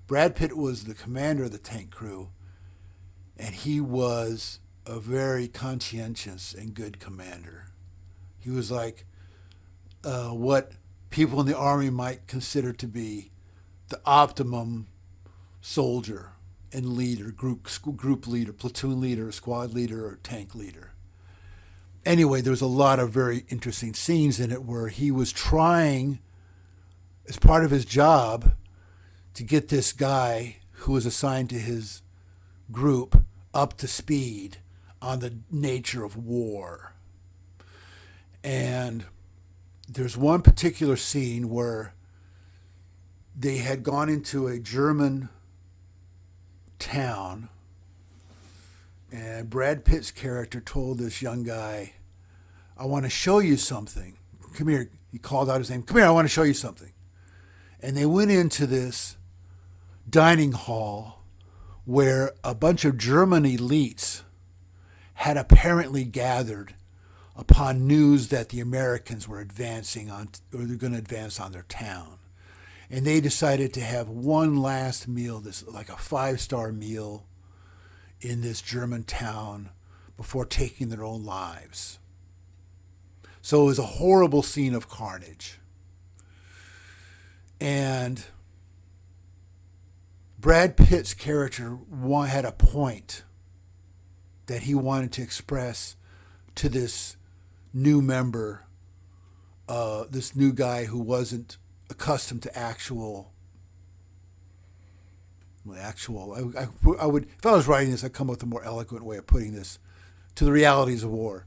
Brad Pitt was the commander of the tank crew. And he was a very conscientious and good commander. He was like what people in the Army might consider to be the optimum soldier and leader, group leader, platoon leader, squad leader, or tank leader. Anyway, there's a lot of very interesting scenes in it where he was trying, as part of his job, to get this guy who was assigned to his group up to speed on the nature of war. And there's one particular scene where they had gone into a German town, and Brad Pitt's character told this young guy, "I want to show you something. Come here." He called out his name. "Come here, I want to show you something." And they went into this dining hall where a bunch of German elites had apparently gathered upon news that the Americans were advancing on, or they're going to advance on their town. And they decided to have one last meal, this like a 5-star meal in this German town before taking their own lives. So it was a horrible scene of carnage. And Brad Pitt's character had a point that he wanted to express to this new member, this new guy who wasn't accustomed to actual. I would, if I was writing this, I'd come up with a more eloquent way of putting this, to the realities of war.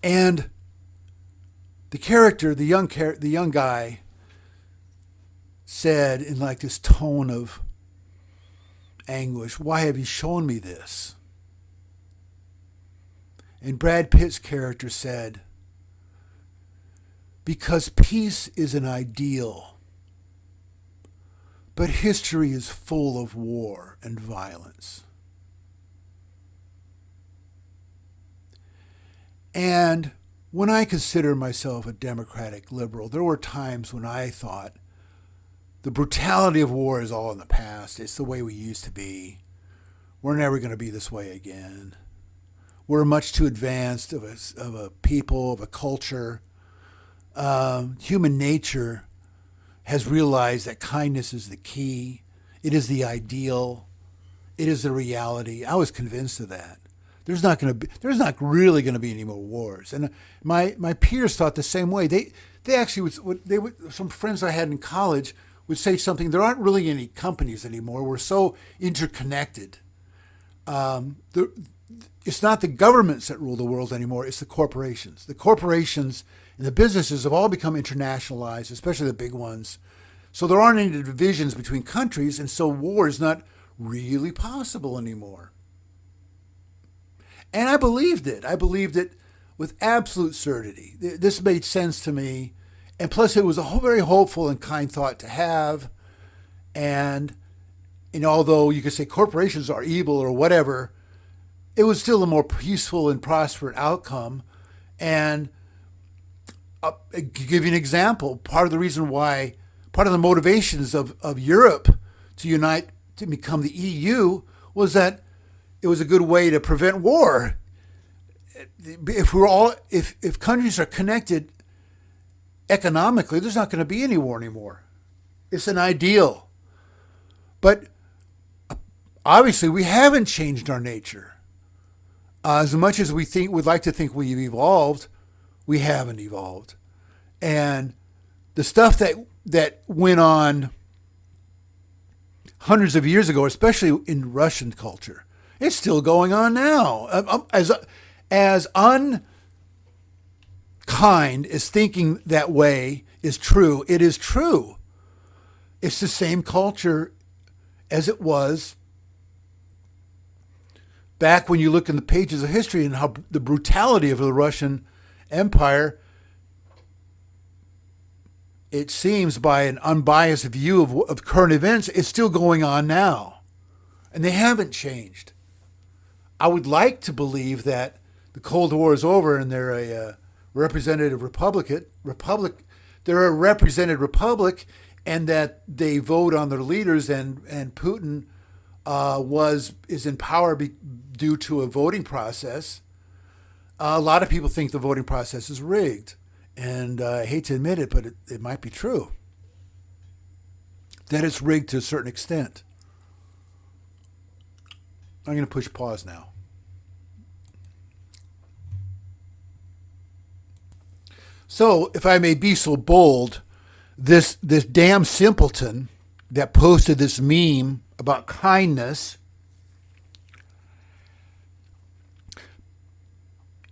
And the character, the young guy, said in like this tone of anguish, why have you shown me this? And Brad Pitt's character said, because peace is an ideal, but history is full of war and violence. And when I consider myself a democratic liberal, there were times when I thought the brutality of war is all in the past. It's the way we used to be. We're never going to be this way again. We're much too advanced of a people, of a culture. Human nature has realized that kindness is the key. It is the ideal. It is the reality. I was convinced of that. There's not really going to be any more wars. And my peers thought the same way. They actually some friends I had in college would say something. There aren't really any companies anymore. We're so interconnected. It's not the governments that rule the world anymore. It's the corporations. The corporations and the businesses have all become internationalized, especially the big ones. So there aren't any divisions between countries, and so war is not really possible anymore. And I believed it. I believed it with absolute certainty. This made sense to me. And plus, it was a very hopeful and kind thought to have. And although you could say corporations are evil or whatever, it was still a more peaceful and prosperous outcome. And I'll give you an example. Part of the motivations of Europe to unite to become the EU was that it was a good way to prevent war. If countries are connected economically, there's not going to be any war anymore. It's an ideal. But obviously, we haven't changed our nature. As much as we'd like to think we've evolved, we haven't evolved. And the stuff that went on hundreds of years ago, especially in Russian culture, it's still going on now. As unkind as thinking that way is true, it is true. It's the same culture as it was back when you look in the pages of history and how the brutality of the Russian Empire, it seems by an unbiased view of current events, is still going on now. And they haven't changed. I would like to believe that the Cold War is over and they're a representative republic. They're a represented republic, and that they vote on their leaders, and Putin is in power due to a voting process. A lot of people think the voting process is rigged, and I hate to admit it, but it might be true that it's rigged to a certain extent. I'm going to push pause now. So, if I may be so bold, this damn simpleton that posted this meme about kindness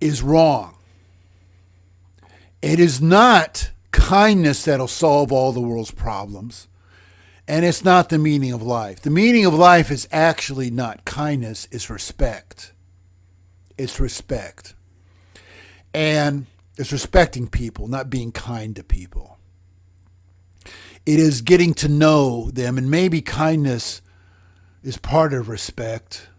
is wrong. It is not kindness that'll solve all the world's problems. And it's not the meaning of life. The meaning of life is actually not kindness, it's respect. It's respect. And it's respecting people, not being kind to people. It is getting to know them, and maybe kindness is part of respect.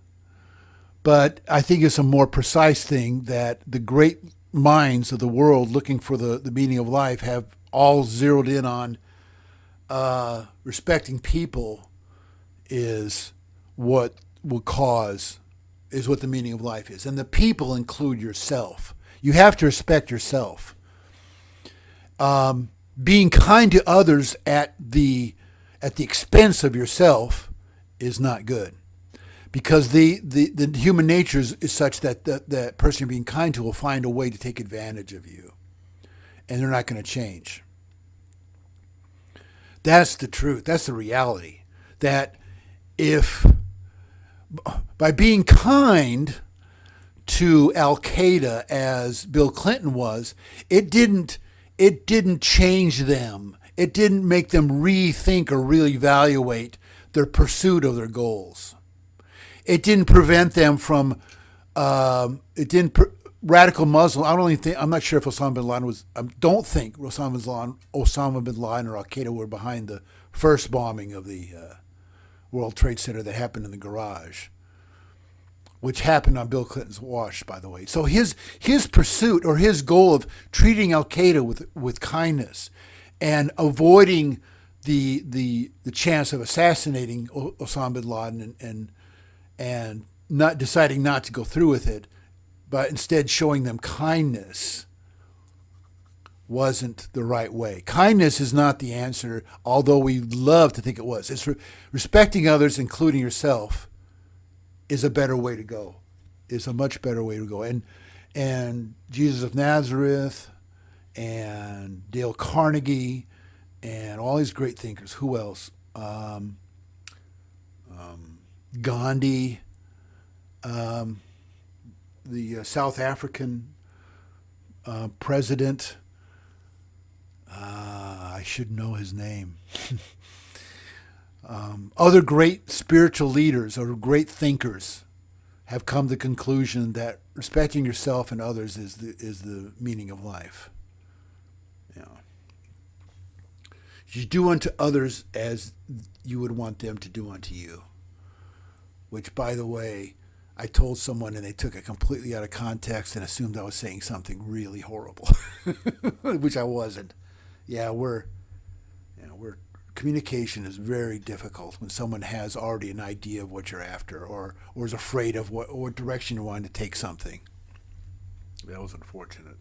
But I think it's a more precise thing that the great minds of the world looking for the meaning of life have all zeroed in on. Respecting people is what the meaning of life is. And the people include yourself. You have to respect yourself. Being kind to others at the expense of yourself is not good. Because the human nature is such that the person you're being kind to will find a way to take advantage of you. And they're not going to change. That's the truth. That's the reality. That if by being kind to Al Qaeda as Bill Clinton was, it didn't change them. It didn't make them rethink or reevaluate their pursuit of their goals. it didn't prevent them from. It didn't. Radical Muslim. I don't even think. I'm not sure if Osama bin Laden was. I don't think Osama bin Laden or Al Qaeda were behind the first bombing of the World Trade Center that happened in the garage, which happened on Bill Clinton's watch, by the way. So his pursuit or his goal of treating Al Qaeda with kindness and avoiding the chance of assassinating Osama bin Laden and not deciding not to go through with it, but instead showing them kindness wasn't the right way. Kindness is not the answer, although we love to think it was. It's respecting others, including yourself, is a better way to go. Is a much better way to go. And Jesus of Nazareth and Dale Carnegie and all these great thinkers. Who else? Gandhi, the South African president. I should know his name. Other great spiritual leaders or great thinkers have come to the conclusion that respecting yourself and others is the meaning of life. You do unto others as you would want them to do unto you. Which, by the way, I told someone and they took it completely out of context and assumed I was saying something really horrible, which I wasn't. Communication is very difficult when someone has already an idea of what you're after or is afraid of what direction you're wanting to take something. That was unfortunate.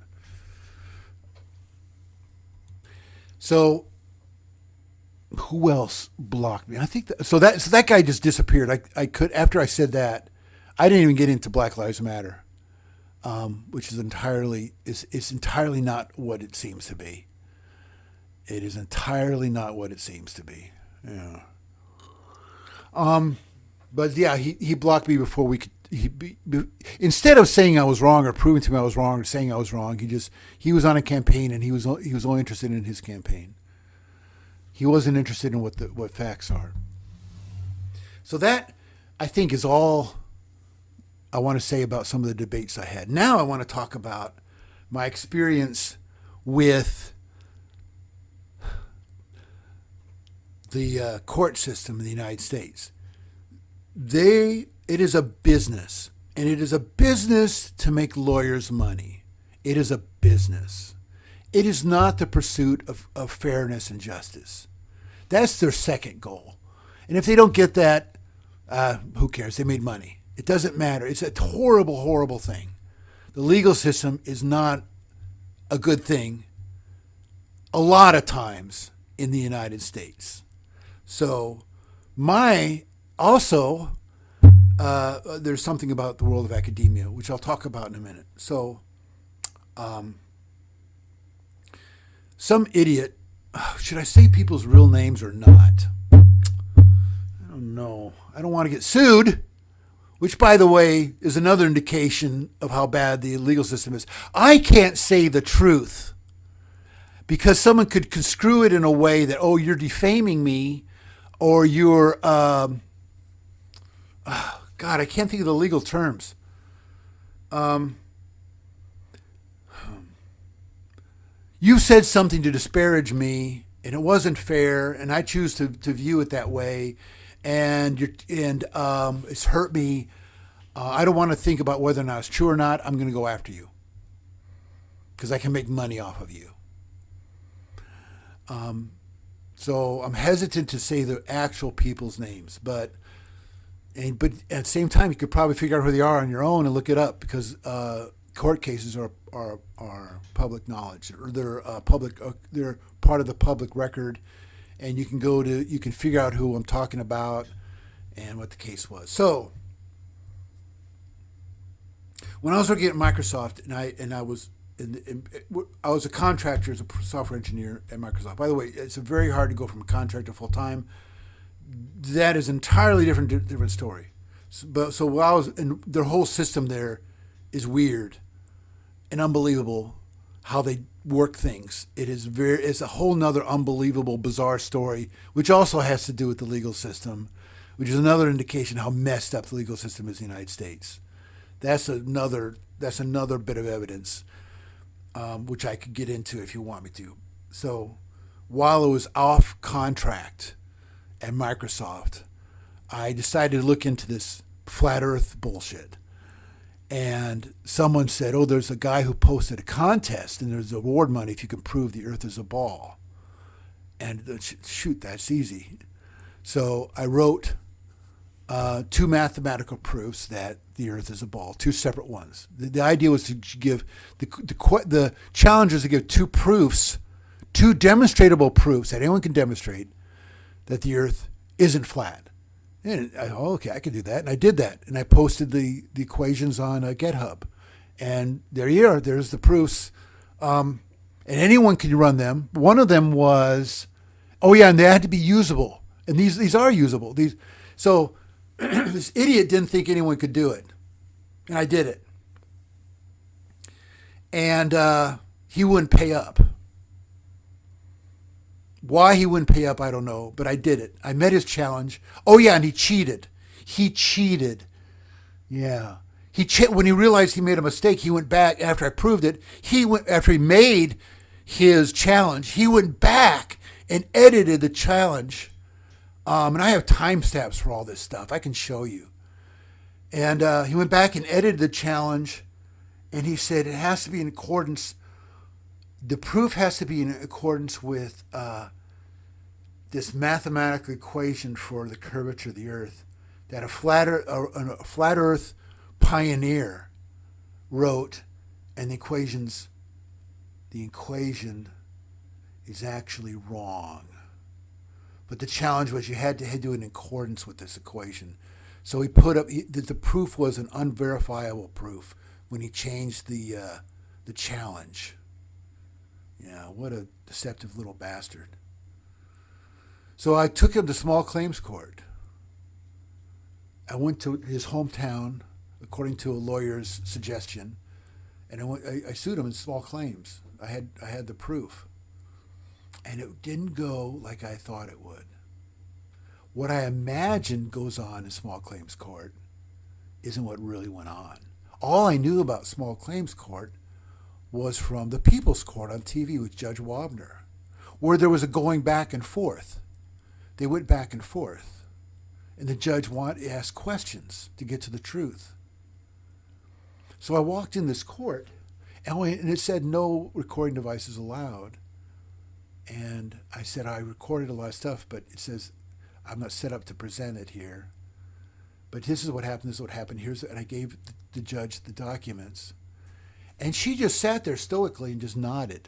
So, who else blocked me? I think that guy just disappeared. I could, after I said that, I didn't even get into Black Lives Matter, which is entirely not what it seems to be. It is entirely not what it seems to be. Yeah. But yeah, he blocked me before we could. Instead of saying I was wrong or proving to me I was wrong or saying I was wrong, he was on a campaign and he was only interested in his campaign. He wasn't interested in what facts are. So that, I think, is all I want to say about some of the debates I had. Now I want to talk about my experience with the court system in the United States. It is a business, and it is a business to make lawyers money. It is a business. It is not the pursuit of fairness and justice. That's their second goal. And if they don't get that, who cares? They made money. It doesn't matter. It's a horrible, horrible thing. The legal system is not a good thing a lot of times in the United States. So there's something about the world of academia, which I'll talk about in a minute. So some idiot, should I say people's real names or not? I don't know. I don't want to get sued, which, by the way, is another indication of how bad the legal system is. I can't say the truth because someone could construe it in a way that, oh, you're defaming me, or you're, God, I can't think of the legal terms. You said something to disparage me, and it wasn't fair, and I choose to view it that way, and it's hurt me. I don't want to think about whether or not it's true or not. I'm going to go after you because I can make money off of you. So I'm hesitant to say the actual people's names, but at the same time, you could probably figure out who they are on your own and look it up because court cases are public knowledge, or they're they're part of the public record, and you can figure out who I'm talking about and what the case was. So when I was working at Microsoft, and I was a contractor as a software engineer at Microsoft. By the way, it's very hard to go from a contractor to full time. That is entirely different story. So while I was, and their whole system there is weird and unbelievable how they work things. It's a whole nother unbelievable, bizarre story, which also has to do with the legal system, which is another indication how messed up the legal system is in the United States. That's another bit of evidence, which I could get into if you want me to. So while I was off contract at Microsoft, I decided to look into this flat earth bullshit. And someone said, oh, there's a guy who posted a contest and there's award money if you can prove the earth is a ball. And shoot, that's easy. So I wrote 2 mathematical proofs that the earth is a ball, 2 separate ones. The idea was to give, the challenge was to give 2 proofs, 2 demonstratable proofs that anyone can demonstrate that the earth isn't flat. And okay, I can do that. And I did that. And I posted the equations on GitHub. And there you are. There's the proofs. And anyone can run them. One of them was, and they had to be usable. And these are usable. So this idiot didn't think anyone could do it. And I did it. And he wouldn't pay up. Why he wouldn't pay up, I don't know, but I did it. I met his challenge. And he cheated. Yeah. When he realized he made a mistake, he went back after I proved it. After he made his challenge, he went back and edited the challenge. And I have timestamps for all this stuff. I can show you. And he went back and edited the challenge, and he said it has to be in accordance. The proof has to be in accordance with this mathematical equation for the curvature of the Earth that a flat Earth pioneer wrote, and the equation is actually wrong. But the challenge was you had to do it in accordance with this equation. So he put up the proof was an unverifiable proof when he changed the challenge. Yeah, what a deceptive little bastard. So I took him to small claims court. I went to his hometown, according to a lawyer's suggestion, and I sued him in small claims. I had the proof. And it didn't go like I thought it would. What I imagined goes on in small claims court isn't what really went on. All I knew about small claims court was from the People's Court on TV with Judge Wobner, where there was a going back and forth. They went back and forth, and the judge asked questions to get to the truth. So I walked in this court, and it said no recording devices allowed. And I said, I recorded a lot of stuff, but it says I'm not set up to present it here. But this is what happened, this is what happened. And I gave the judge the documents. And she just sat there stoically and just nodded.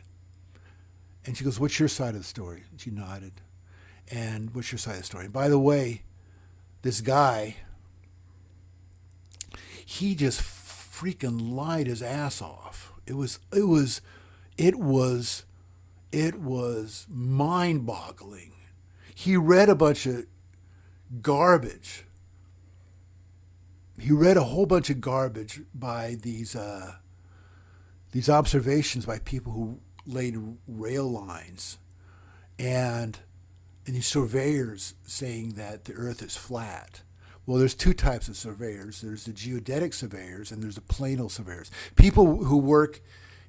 And she goes, what's your side of the story? And she nodded. And what's your side of the story? And by the way, this guy, he just freaking lied his ass off. It was mind-boggling. He read a bunch of garbage. He read a whole bunch of garbage by these observations by people who laid rail lines, and these surveyors saying that the Earth is flat. Well, there's 2 types of surveyors. There's the geodetic surveyors and there's the planal surveyors. People who work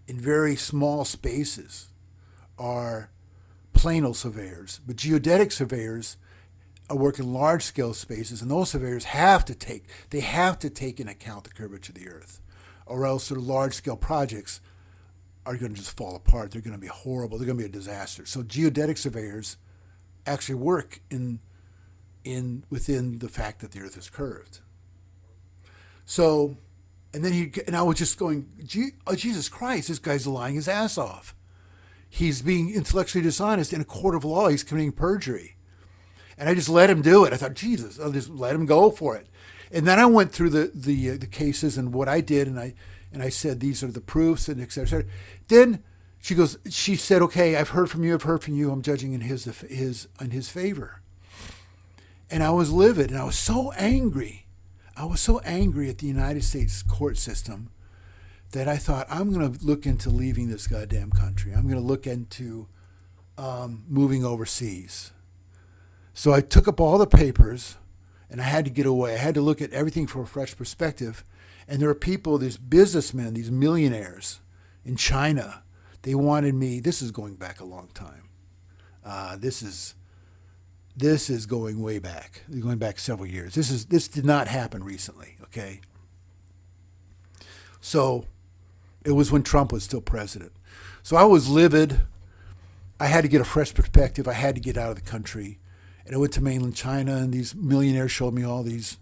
in very small spaces are planal surveyors, but geodetic surveyors are working large-scale spaces, and those surveyors have to take into account the curvature of the Earth, or else their large-scale projects are going to just fall apart. They're going to be horrible. They're going to be a disaster. So geodetic surveyors actually work within the fact that the Earth is curved. So, and I was just going, Jesus Christ, this guy's lying his ass off. He's being intellectually dishonest in a court of law. He's committing perjury. And I just let him do it. I thought, Jesus, I'll just let him go for it. And then I went through the cases and what I did, and I said, these are the proofs, and et cetera, et cetera. Then she said, okay, I've heard from you. I'm judging in his favor. And I was livid, and I was so angry. I was so angry at the United States court system that I thought, I'm going to look into leaving this goddamn country. I'm going to look into moving overseas. So I took up all the papers, and I had to get away. I had to look at everything from a fresh perspective. And there are people, these businessmen, these millionaires in China, they wanted me. This is going back a long time. This is going way back. Going back several years. This did not happen recently. Okay. So it was when Trump was still president. So I was livid. I had to get a fresh perspective. I had to get out of the country. And I went to mainland China, and these millionaires showed me all these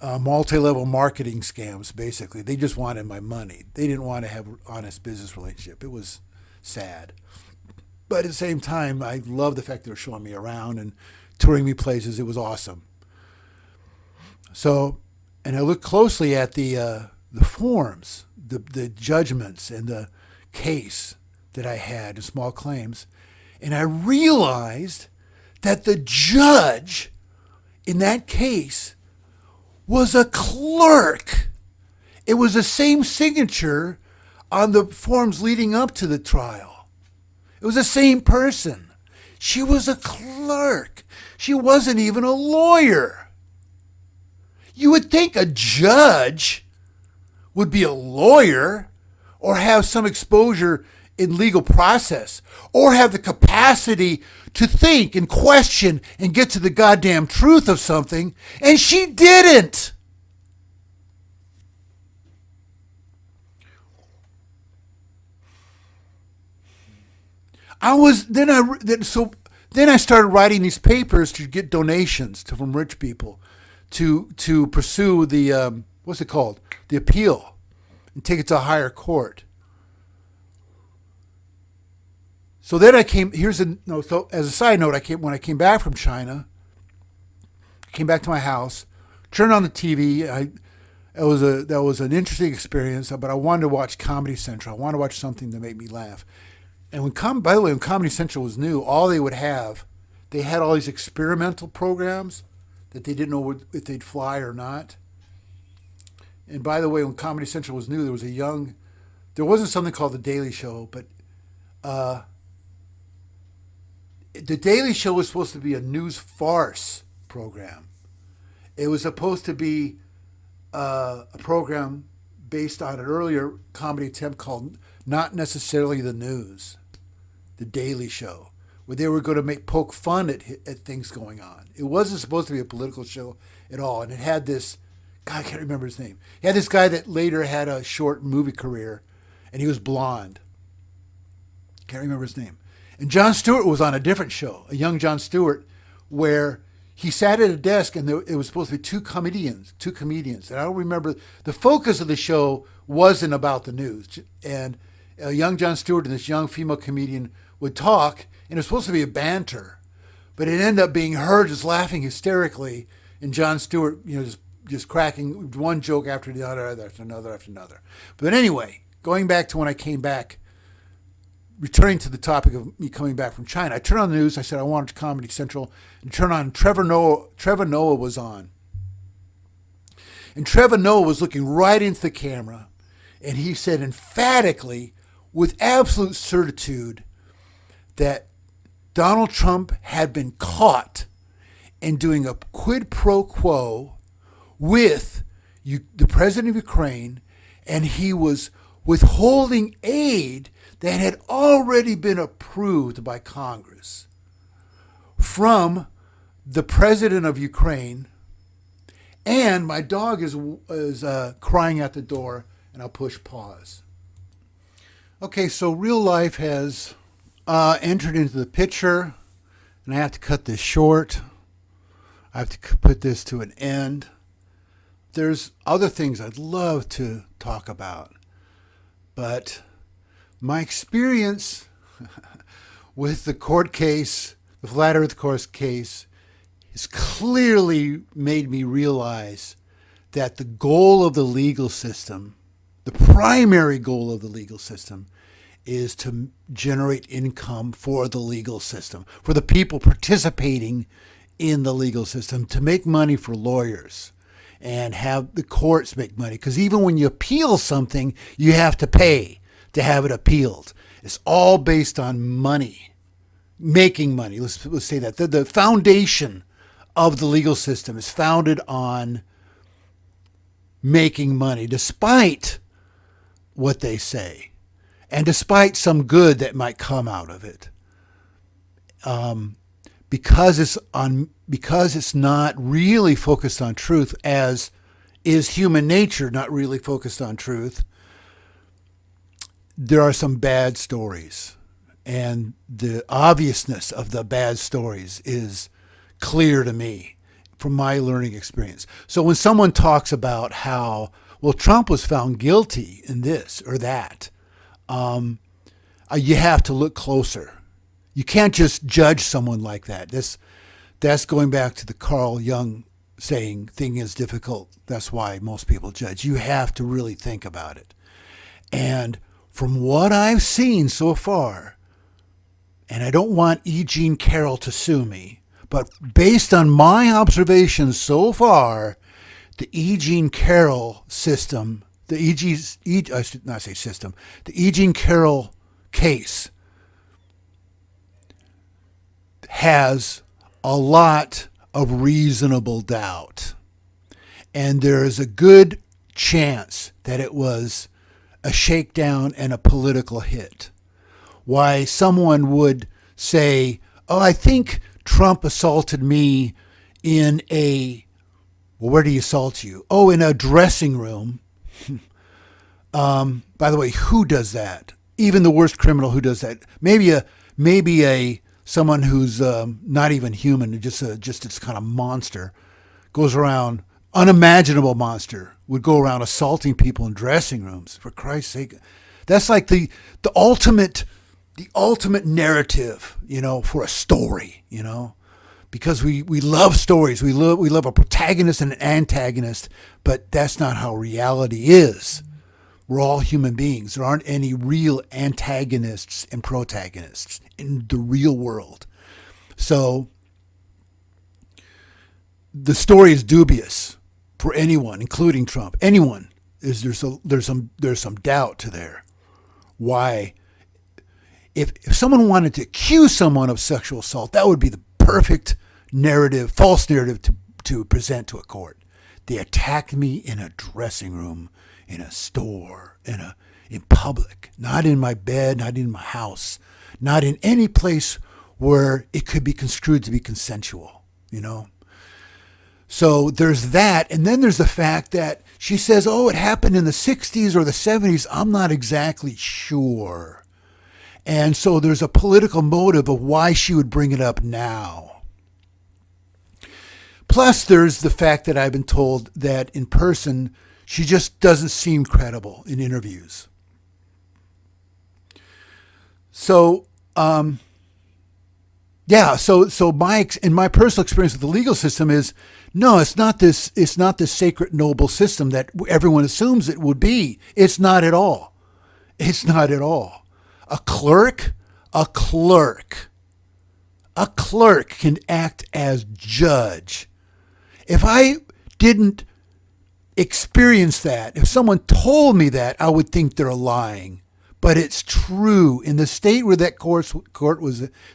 multi-level marketing scams, basically. They just wanted my money. They didn't want to have an honest business relationship. It was sad. But at the same time, I loved the fact they were showing me around and touring me places. It was awesome. So, and I looked closely at the forms, the judgments, and the case that I had, the small claims, and I realized that the judge in that case was a clerk. It was the same signature on the forms leading up to the trial. It was the same person. She was a clerk. She wasn't even a lawyer. You would think a judge would be a lawyer or have some exposure in legal process or have the capacity to think and question and get to the goddamn truth of something, and she didn't. Then I started writing these papers to get donations from rich people to pursue the what's it called, the appeal, and take it to a higher court. So then I came. So as a side note, when I came back from China, I came back to my house, turned on the TV. That was an interesting experience, but I wanted to watch Comedy Central. I wanted to watch something that made me laugh. And by the way, when Comedy Central was new, all they would have, they had all these experimental programs that they didn't know if they'd fly or not. And by the way, when Comedy Central was new, there wasn't something called The Daily Show, but The Daily Show was supposed to be a news farce program. It was supposed to be a program based on an earlier comedy attempt called Not Necessarily the News, The Daily Show, where they were going to poke fun at things going on. It wasn't supposed to be a political show at all. And it had this, God, I can't remember his name. He had this guy that later had a short movie career, and he was blonde. Can't remember his name. And Jon Stewart was on a different show, a young Jon Stewart, where he sat at a desk and it was supposed to be two comedians. And I don't remember, the focus of the show wasn't about the news. And a young Jon Stewart and this young female comedian would talk, and it was supposed to be a banter. But it ended up being her just laughing hysterically, and Jon Stewart, just cracking one joke after the other, after another. But anyway, going back to when I came back, returning to the topic of me coming back from China, I turned on the news. I said I wanted Comedy Central, and turned on Trevor Noah. Trevor Noah was on, and Trevor Noah was looking right into the camera, and he said emphatically, with absolute certitude, that Donald Trump had been caught in doing a quid pro quo with the president of Ukraine, and he was withholding aid that had already been approved by Congress from the president of Ukraine. And my dog is crying at the door, and I'll push pause. Okay, so real life has entered into the picture, and I have to cut this short. I have to put this to an end. There's other things I'd love to talk about, but my experience with the court case, the Flat Earth court case, has clearly made me realize that the goal of the legal system, the primary goal of the legal system, is to generate income for the legal system, for the people participating in the legal system, to make money for lawyers and have the courts make money. Because even when you appeal something, you have to pay to have it appealed. It's all based on money, making money. Let's say that. The foundation of the legal system is founded on making money, despite what they say, and despite some good that might come out of it. Because it's not really focused on truth, as is human nature not really focused on truth, there are some bad stories. And the obviousness of the bad stories is clear to me from my learning experience. So when someone talks about how, well, Trump was found guilty in this or that, you have to look closer. You can't just judge someone like that. That's going back to the Carl Jung saying, thing is difficult. That's why most people judge. You have to really think about it. And from what I've seen so far, and I don't want E. Jean Carroll to sue me, but based on my observations so far, the E. Jean Carroll system, the I should not say system, the E. Jean Carroll case has a lot of reasonable doubt. And there is a good chance that it was a shakedown and a political hit. Why someone would say, oh, I think Trump assaulted me in where did he assault you? Oh, in a dressing room. By the way, who does that? Even the worst criminal who does that. Maybe someone who's not even human, just this kind of monster, goes around, unimaginable monster, would go around assaulting people in dressing rooms. For Christ's sake, that's like the ultimate narrative, for a story, because we love stories. We love a protagonist and an antagonist, but that's not how reality is. We're all human beings. There aren't any real antagonists and protagonists in the real world. So the story is dubious for anyone, including Trump. Anyone there's some doubt to there. Why? If someone wanted to accuse someone of sexual assault, that would be the perfect narrative, false narrative to present to a court. They attacked me in a dressing room, in a store, in public, not in my bed, not in my house, not in any place where it could be construed to be consensual, So there's that. And then there's the fact that she says, oh, it happened in the 60s or the 70s. I'm not exactly sure. And so there's a political motive of why she would bring it up now. Plus, there's the fact that I've been told that in person, she just doesn't seem credible in interviews. So, So my personal experience with the legal system is, no, it's not this sacred, noble system that everyone assumes it would be. It's not at all. It's not at all. A clerk can act as judge. If I didn't experience that, if someone told me that, I would think they're lying. But it's true. In the state where that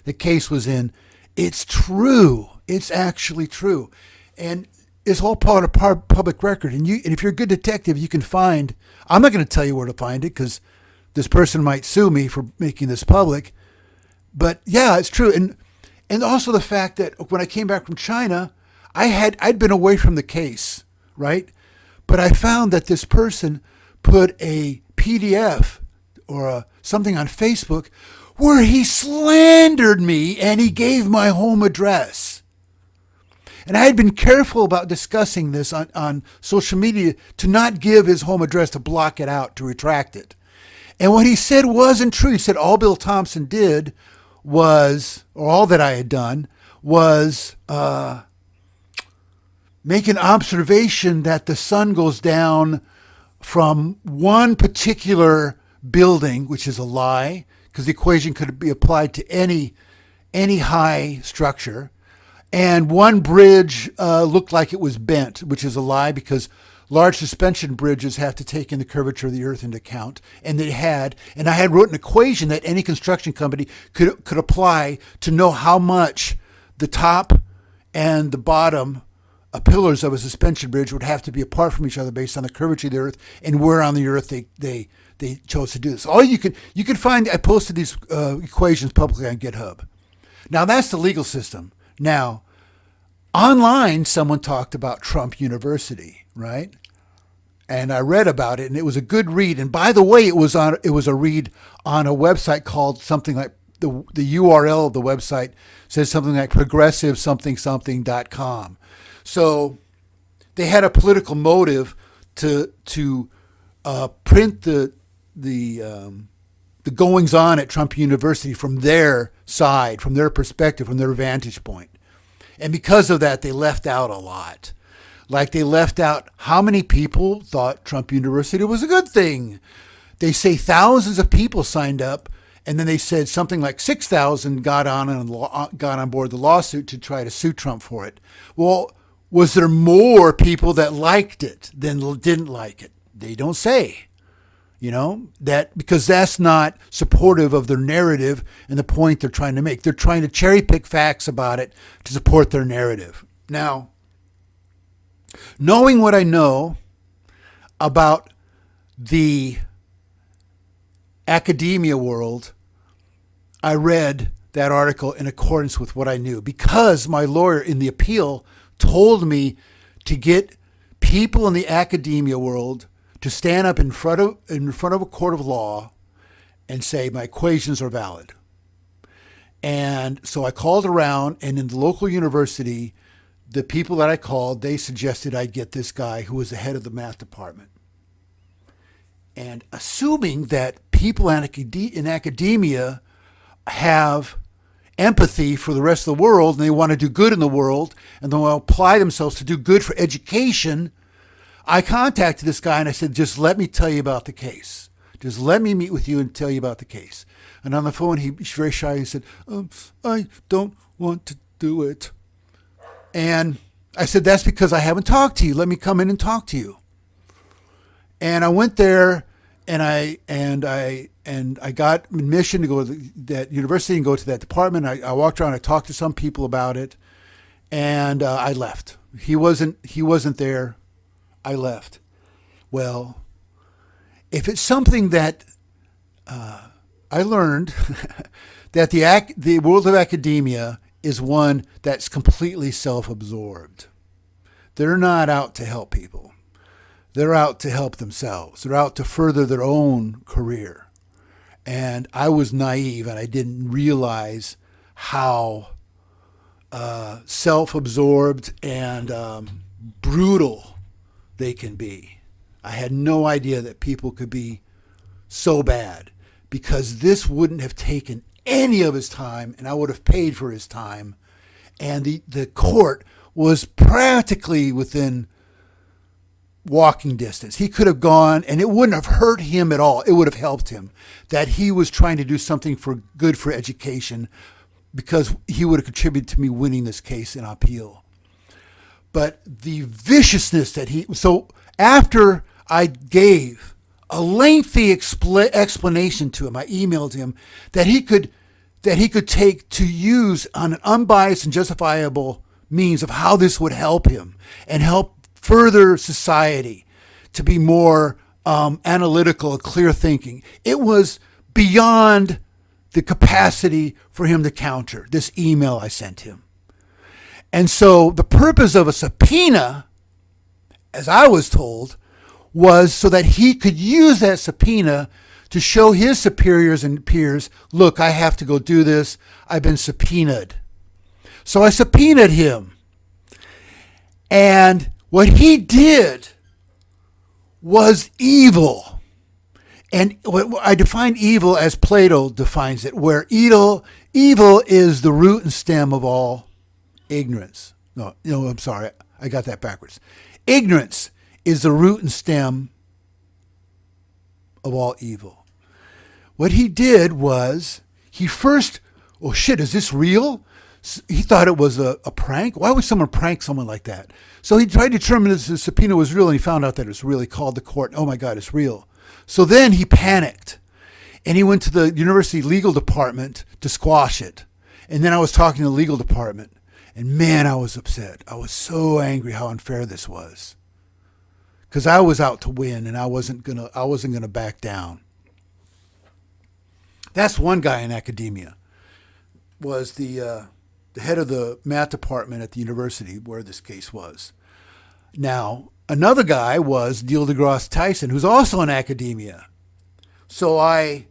the case was in, it's true. It's actually true. And it's all part of public record. And if you're a good detective, you can find, I'm not going to tell you where to find it because this person might sue me for making this public. But yeah, it's true. And also the fact that when I came back from China, I'd been away from the case, right? But I found that this person put a PDF or something on Facebook where he slandered me and he gave my home address. And I had been careful about discussing this on social media to not give his home address, to block it out, to retract it. And what he said wasn't true. He said all Bill Thompson did was, or all that I had done, was make an observation that the sun goes down from one particular building, which is a lie, because the equation could be applied to any high structure. And one bridge looked like it was bent, which is a lie because large suspension bridges have to take in the curvature of the earth into account. And I had wrote an equation that any construction company could apply to know how much the top and the bottom pillars of a suspension bridge would have to be apart from each other based on the curvature of the Earth and where on the Earth they chose to do this. All you can find. I posted these equations publicly on GitHub. Now that's the legal system. Now, online, someone talked about Trump University, right? And I read about it, and it was a good read. And by the way, it was a read on a website called something like the URL of the website says something like progressive-something-something.com. So they had a political motive to print the goings on at Trump University from their side, from their perspective, from their vantage point. And because of that, they left out a lot. Like they left out how many people thought Trump University was a good thing. They say thousands of people signed up, and then they said something like 6,000 got on board the lawsuit to try to sue Trump for it. Well, was there more people that liked it than didn't like it? They don't say. That because that's not supportive of their narrative and the point they're trying to make. They're trying to cherry pick facts about it to support their narrative. Now, knowing what I know about the academia world, I read that article in accordance with what I knew because my lawyer in the appeal told me to get people in the academia world to stand up in front of a court of law and say my equations are valid. And so I called around, and in the local university, the people that I called, they suggested I get this guy who was the head of the math department. And assuming that people in academia have empathy for the rest of the world and they want to do good in the world and they want to apply themselves to do good for education, I contacted this guy and I said, just let me tell you about the case. Just let me meet with you and tell you about the case. And on the phone, he's very shy. He said, I don't want to do it. And I said, that's because I haven't talked to you. Let me come in and talk to you. And I went there and I got admission to go to that university and go to that department. I walked around, I talked to some people about it, and I left. He wasn't there. I left. Well, if it's something that I learned that the world of academia is one that's completely self-absorbed. They're not out to help people. They're out to help themselves. They're out to further their own career. And I was naive and I didn't realize how self-absorbed and brutal they can be. I had no idea that people could be so bad, because this wouldn't have taken any of his time and I would have paid for his time. And the court was practically within walking distance. He could have gone and it wouldn't have hurt him at all. It would have helped him that he was trying to do something for good for education, because he would have contributed to me winning this case in appeal. But the viciousness that so after I gave a lengthy explanation to him, I emailed him that he could take to use on an unbiased and justifiable means of how this would help him and help further society to be more analytical and clear thinking. It was beyond the capacity for him to counter this email I sent him. And so the purpose of a subpoena, as I was told, was so that he could use that subpoena to show his superiors and peers, look, I have to go do this. I've been subpoenaed. So I subpoenaed him. And what he did was evil. And I define evil as Plato defines it, where evil is the root and stem of all ignorance. No, I'm sorry. I got that backwards. Ignorance is the root and stem of all evil. What he did was he first, oh shit, is this real? He thought it was a prank. Why would someone prank someone like that? So he tried to determine if the subpoena was real, and he found out that it was real. He called the court. Oh my God, it's real. So then he panicked and he went to the university legal department to squash it. And then I was talking to the legal department, And man, I was upset. I was so angry how unfair this was. Because I was out to win, and I wasn't gonna back down. That's one guy in academia. Was the head of the math department at the university where this case was. Now, another guy was Neil deGrasse Tyson, who's also in academia. So I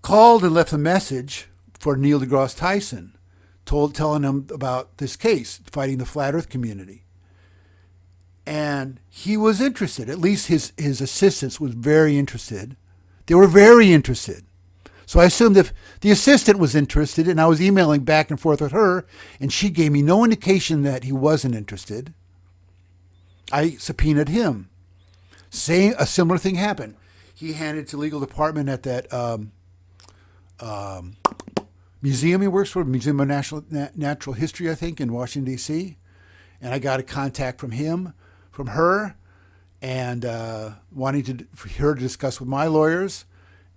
called and left a message for Neil deGrasse Tyson, telling him about this case, fighting the flat earth community. And he was interested. At least his assistants was very interested. They were very interested. So I assumed if the assistant was interested, and I was emailing back and forth with her, and she gave me no indication that he wasn't interested, I subpoenaed him. A similar thing happened. He handed it to legal department at that museum he works for, Museum of Natural History, I think, in Washington, D.C. And I got a contact from her, and wanting for her to discuss with my lawyers,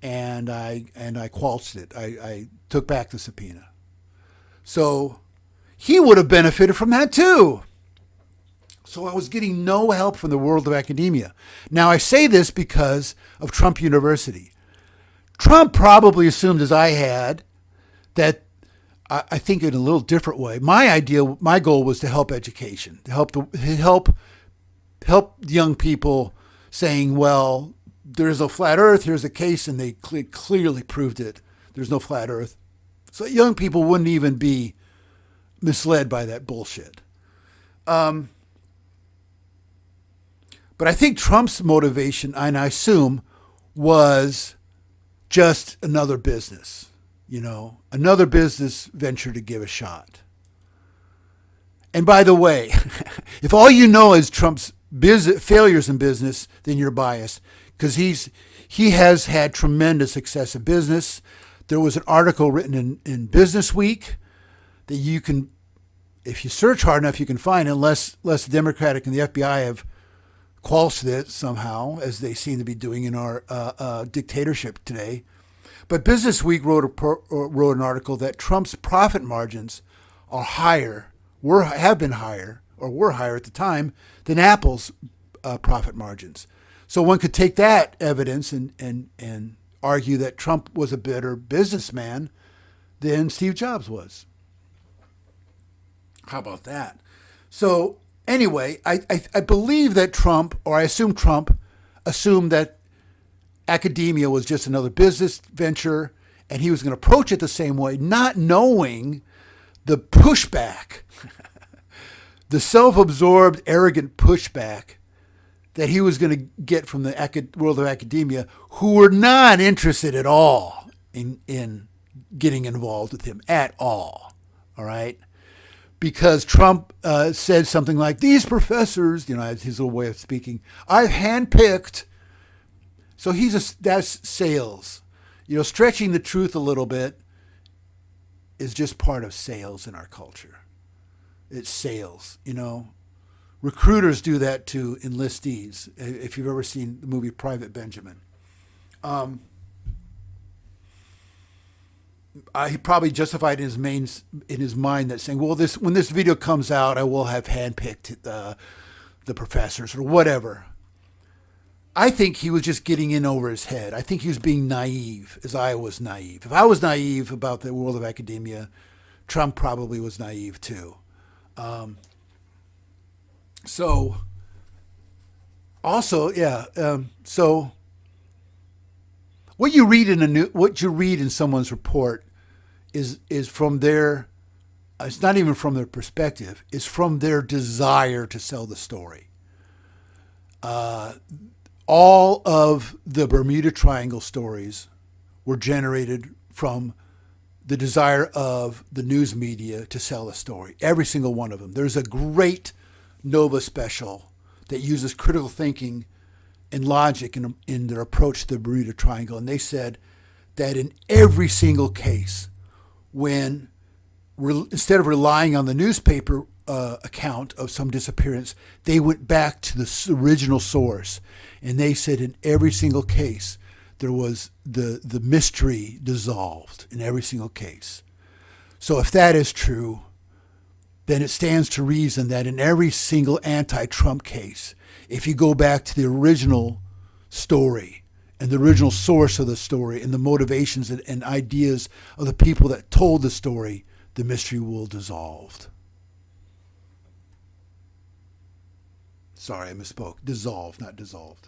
and I quashed it. I took back the subpoena. So he would have benefited from that too. So I was getting no help from the world of academia. Now I say this because of Trump University. Trump probably assumed, as I had, that I think in a little different way. My goal was to help education, to help young people, saying, well, there's a flat earth, here's a case, and they clearly proved it. There's no flat earth. So young people wouldn't even be misled by that bullshit. But I think Trump's motivation, and I assume, was just another business, another business venture to give a shot. And by the way, if all you know is Trump's failures in business, then you're biased, because he has had tremendous success in business. There was an article written in Business Week that you can, if you search hard enough, you can find, unless the Democratic and the FBI have quashed it somehow, as they seem to be doing in our dictatorship today. But Business Week wrote an article that Trump's profit margins are higher, have been higher, or were higher at the time than Apple's profit margins. So one could take that evidence and argue that Trump was a better businessman than Steve Jobs was. How about that? So anyway, I believe that Trump, or I assume Trump, assumed that academia was just another business venture, and he was going to approach it the same way, not knowing the pushback, the self-absorbed, arrogant pushback that he was going to get from the world of academia, who were not interested at all in getting involved with him at all. All right? Because Trump said something like, these professors, his little way of speaking, I've handpicked. So that's sales. Stretching the truth a little bit is just part of sales in our culture. It's sales, Recruiters do that to enlistees, if you've ever seen the movie Private Benjamin. He probably justified in his mind that saying, well, when this video comes out, I will have handpicked the professors or whatever. I think he was just getting in over his head. I think he was being naive, as I was naive. If I was naive about the world of academia, Trump probably was naive too. So what you read in someone's report is from their, it's not even from their perspective, it's from their desire to sell the story. All of the Bermuda Triangle stories were generated from the desire of the news media to sell a story. Every single one of them. There's a great Nova special that uses critical thinking and logic in their approach to the Bermuda Triangle. And they said that in every single case, when instead of relying on the newspaper account of some disappearance, they went back to the original source. And they said in every single case, there was the mystery dissolved in every single case. So if that is true, then it stands to reason that in every single anti-Trump case, if you go back to the original story and the original source of the story and the motivations and ideas of the people that told the story, the mystery will dissolve. Sorry, I misspoke. Dissolve, not dissolved.